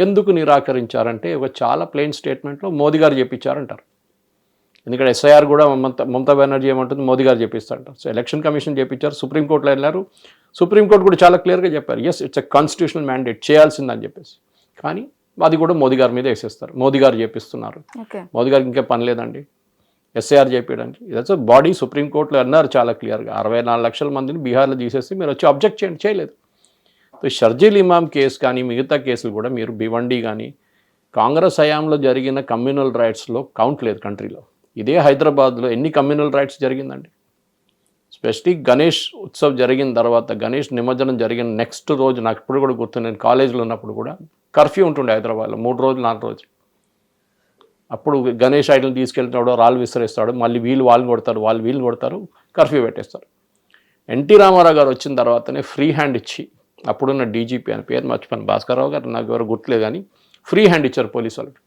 ఎందుకు నిరాకరించారంటే ఒక చాలా ప్లెయిన్ స్టేట్మెంట్లో మోదీ గారు చెప్పించారంటారు. ఎందుకంటే ఎస్ఐఆర్ కూడా మమతా బెనర్జీ ఏమంటుంది, మోదీ గారు చెప్పిస్తారంటారు. సో ఎలక్షన్ కమిషన్ చేపించారు, సుప్రీంకోర్టులో వెళ్ళారు, సుప్రీంకోర్టు కూడా చాలా క్లియర్గా చెప్పారు, yes it's a constitutional mandate, చేయాల్సిందని చెప్పేసి. కానీ అది కూడా మోదీ గారి మీద వేసేస్తారు. మోదీ గారు చేపిస్తున్నారు, మోదీ గారికి ఇంకా పని లేదండి ఎస్ఐఆర్ చేపించడానికి. ఇదొచ్చ బాడీ సుప్రీంకోర్టులో అన్నారు చాలా క్లియర్గా, 64 లక్షల మందిని బీహార్లో తీసేసి మీరు వచ్చి అబ్జెక్ట్ చేయండి, చేయలేదు. సో షర్జీల్ ఇమామ్ కేసు కానీ మిగతా కేసులు కూడా మీరు భివండి కానీ కాంగ్రెస్ హయాంలో జరిగిన కమ్యూనల్ రైట్స్లో కౌంట్ లేదు కంట్రీలో. ఇదే హైదరాబాద్లో ఎన్ని కమ్యూనల్ రైట్స్ జరిగిందండి. స్పెషలీ గణేష్ ఉత్సవ్ జరిగిన తర్వాత, గణేష్ నిమజ్జనం జరిగిన నెక్స్ట్ రోజు, నాకు ఇప్పుడు కూడా గుర్తు, నేను కాలేజీలో ఉన్నప్పుడు కూడా కర్ఫ్యూ ఉంటుండే హైదరాబాద్లో 3 రోజులు 4 రోజులు. అప్పుడు గణేష్ ఐడల్ తీసుకెళ్తాడు, రాళ్ళు విసిరేస్తాడు, మళ్ళీ వాళ్ళని కొడతారు, వీళ్ళు కొడతారు, కర్ఫ్యూ పెట్టేస్తారు. ఎన్టీ రామారావు గారు వచ్చిన తర్వాతనే ఫ్రీ హ్యాండ్ ఇచ్చి, అప్పుడున్న డీజీపీ అని పేరు మర్చిపోయాను, భాస్కర్రావు గారు, నాకు ఎవరు గుర్తులేదు, కానీ ఫ్రీ హ్యాండ్ ఇచ్చారు పోలీసు వాళ్ళకి,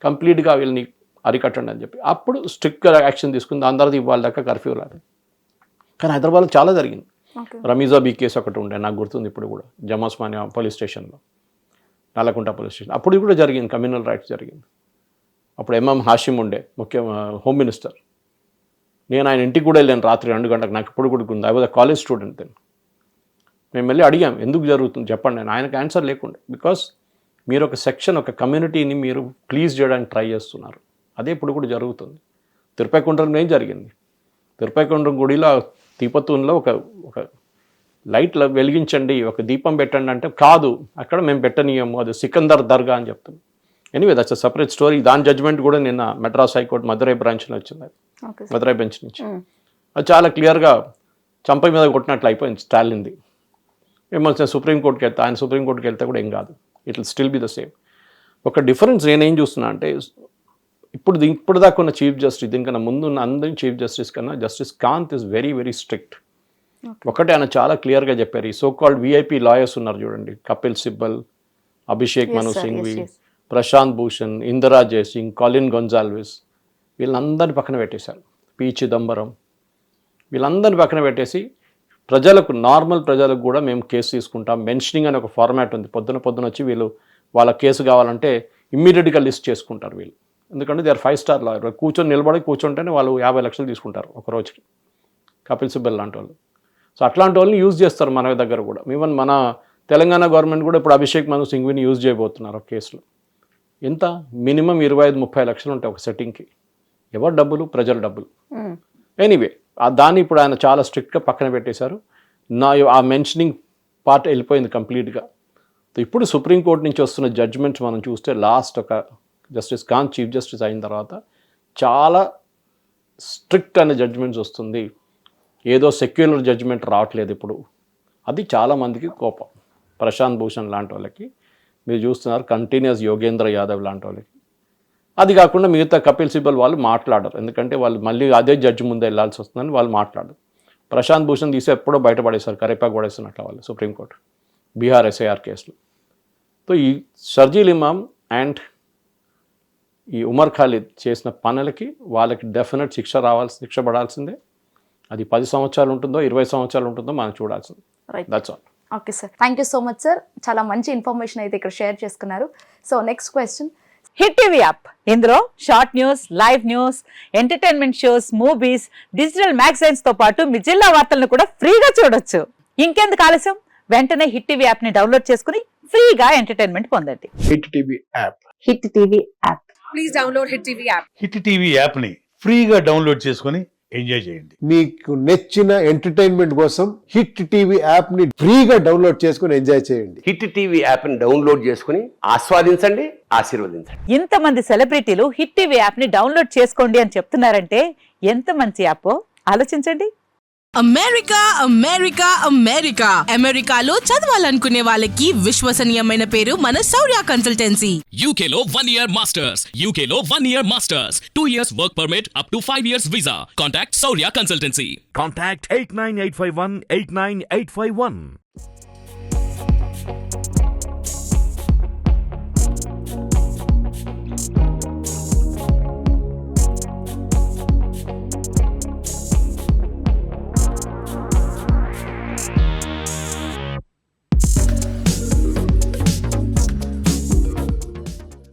కంప్లీట్గా వీళ్ళని అరికట్టండి అని చెప్పి. అప్పుడు స్ట్రిక్ట్గా యాక్షన్ తీసుకుంది. దాని తర్వాత ఇవాళ దాకా కర్ఫ్యూ రాదు. కానీ హైదరాబాద్లో చాలా జరిగింది. రమీజా బీ కేసు ఒకటి ఉండే, నాకు గుర్తుంది ఇప్పుడు కూడా, జమాస్మానియా పోలీస్ స్టేషన్లో, నల్లకుంట పోలీస్ స్టేషన్. అప్పుడు కూడా జరిగింది, కమ్యూనల్ రైట్స్ జరిగింది. అప్పుడు ఎంఎం హాషిమ్ ఉండే హోమ్ మినిస్టర్. నేను ఆయన ఇంటికి కూడా వెళ్ళాను రాత్రి 2 గంటలకు, నాకు ఇప్పుడు కూడా ఉంది. I was a college student then. మేము వెళ్ళి అడిగాం ఎందుకు జరుగుతుంది చెప్పండి అని. ఆయనకు ఆన్సర్ లేకుండే. బికాస్ మీరు ఒక సెక్షన్, ఒక కమ్యూనిటీని మీరు ప్లీజ్ చేయడానికి ట్రై చేస్తున్నారు. అదే ఇప్పుడు కూడా జరుగుతుంది. తిరుపతికుండ్రంలో ఏం జరిగింది? తిరుపతికుండ్రం గుడిలో తిరుపతిలో ఒక లైట్ వెలిగించండి, ఒక దీపం పెట్టండి అంటే కాదు, అక్కడ మేము పెట్టనీయము, అది సికందర్ దర్గా అని చెప్తాం. Anyway that's a separate story. దాని జడ్జ్మెంట్ కూడా నిన్న మెడ్రాస్ హైకోర్టు మదురై బ్రాంచ్లో వచ్చింది, మదురై బెంచ్ నుంచి. అది చాలా క్లియర్గా చంప మీద కొట్టినట్లు అయిపోయింది స్టాలిన్ది. ఏమన్నా సుప్రీంకోర్టుకి వెళ్తే, ఆయన సుప్రీంకోర్టుకి వెళ్తే కూడా ఏం కాదు, it will still be the same. ఒక డిఫరెన్స్ నేనేం చూస్తున్నా అంటే, ఇప్పుడు దాకా ఉన్న చీఫ్ జస్టిస్, దీనికన్నా ముందు ఉన్న అందరి చీఫ్ జస్టిస్ కన్నా justice Kant is very very strict. ఒకటే ఆయన చాలా క్లియర్గా చెప్పారు, ఈ సో కాల్డ్ విఐపి లాయర్స్ ఉన్నారు చూడండి, కపిల్ సిబ్బల్, అభిషేక్ మను సింఘ్వి, ప్రశాంత్ భూషణ్, ఇందిరా జయసింగ్, కాలిన్ గొన్జాల్విస్, వీళ్ళందరినీ పక్కన పెట్టేశారు. పి చిదంబరం, వీళ్ళందరినీ పక్కన పెట్టేసి ప్రజలకు, నార్మల్ ప్రజలకు కూడా మేము కేసు తీసుకుంటాం, మెన్షనింగ్ అనే ఒక ఫార్మాట్ ఉంది. పొద్దున వచ్చి వీళ్ళు వాళ్ళ కేసు కావాలంటే ఇమ్మీడియట్గా లిస్ట్ చేసుకుంటారు వీళ్ళు. ఎందుకంటే దే ఆర్ 5 స్టార్ లాయర్. కూర్చుంటేనే వాళ్ళు 50 లక్షలు తీసుకుంటారు ఒక రోజుకి, కపిల్ సిబ్బల్ లాంటి వాళ్ళు. సో అట్లాంటి వాళ్ళని యూజ్ చేస్తారు మన దగ్గర కూడా. ఈవెన్ మన తెలంగాణ గవర్నమెంట్ కూడా ఇప్పుడు అభిషేక్ మను సింఘ్విని యూజ్ చేయబోతున్నారు ఒక కేసులో. ఎంత మినిమం 25-30 లక్షలు ఉంటాయి ఒక సెట్టింగ్కి. ఎవరు డబ్బులు? ప్రజల డబ్బులు. ఎనీవే దాన్ని ఇప్పుడు ఆయన చాలా స్ట్రిక్ట్గా పక్కన పెట్టేశారు. ఆ మెన్షనింగ్ పార్ట్ వెళ్ళిపోయింది కంప్లీట్గా. ఇప్పుడు సుప్రీంకోర్టు నుంచి వస్తున్న జడ్జ్మెంట్స్ మనం చూస్తే లాస్ట్ ఒక జస్టిస్ కాంత్ చీఫ్ జస్టిస్ అయిన తర్వాత చాలా స్ట్రిక్ట్ అనే జడ్జ్మెంట్స్ వస్తుంది. ఏదో సెక్యులర్ జడ్జ్మెంట్ రావట్లేదు ఇప్పుడు. అది చాలామందికి కోపం. ప్రశాంత్ భూషణ్ లాంటి వాళ్ళకి మీరు చూస్తున్నారు, కంటిన్యూస్ యోగేంద్ర యాదవ్ లాంటి వాళ్ళకి. అది కాకుండా మిగతా కపిల్ సిబ్బల్ వాళ్ళు మాట్లాడరు, ఎందుకంటే వాళ్ళు మళ్ళీ అదే జడ్జి ముందే వెళ్ళాల్సి వస్తుందని వాళ్ళు మాట్లాడరు. ప్రశాంత్ భూషణ్ తీసి ఎప్పుడో బయటపడేశారు, కరేపాకు పడేస్తున్నట్లు వాళ్ళు సుప్రీంకోర్టు బీహార్ ఎస్ఐఆర్ కేసులో. సో ఈ షర్జీల్ ఇమామ్ అండ్ ఈ ఉమర్ ఖాలిద్ చేసిన పనులకి వాళ్ళకి డెఫినెట్ శిక్ష పడాల్సిందే. అది 10 సంవత్సరాలు ఉంటుందో 20 సంవత్సరాలు ఉంటుందో మనం చూడాల్సింది. That's all. Okay sir, thank you so much sir. చాలా మంచి ఇన్ఫర్మేషన్ అయితే ఇక్కడ షేర్ చేసుకున్నారు. So next question, hit TV app, ఇందులో short news, live news, entertainment shows, movies, digital magazines తో పాటు మీ జిల్లా వార్తలను కూడా ఫ్రీగా చూడొచ్చు. ఇంకెందుకు ఆలస్యం, వెంటనే హిట్ టీవీ యాప్ ని డౌన్లోడ్ చేసుకుని ఫ్రీగా ఎంటర్టైన్మెంట్ పొందండి. Hit TV app. Hit TV app. Please download hit TV app. Hit TV app ని ఫ్రీగా డౌన్లోడ్ చేసుకొని ఎంజాయ్ చేయండి. మీకు నచ్చిన ఎంటర్టైన్మెంట్ కోసం హిట్ టీవీ యాప్ ని ఫ్రీగా డౌన్లోడ్ చేసుకుని ఎంజాయ్ చేయండి. హిట్ టీవీ యాప్ ని డౌన్లోడ్ చేసుకుని ఆస్వాదించండి, ఆశీర్వదించండి. ఇంతమంది సెలబ్రిటీలు హిట్ టీవీ యాప్ ని డౌన్లోడ్ చేసుకోండి అని చెప్తున్నారంటే ఎంత మంచి యాప్ ఆలోచించండి. అమెరికా అమెరికా అమెరికా అమెరికాలో చదవాలనుకునే వాళ్ళకి విశ్వసనీయమైన పేరు మన శౌర్య కన్సల్టెన్సీ. UK లో 1 year masters. UK లో 1 year masters. 2 years work permit up to 5 years visa. Contact Saurya Consultancy. Contact 89851 89851.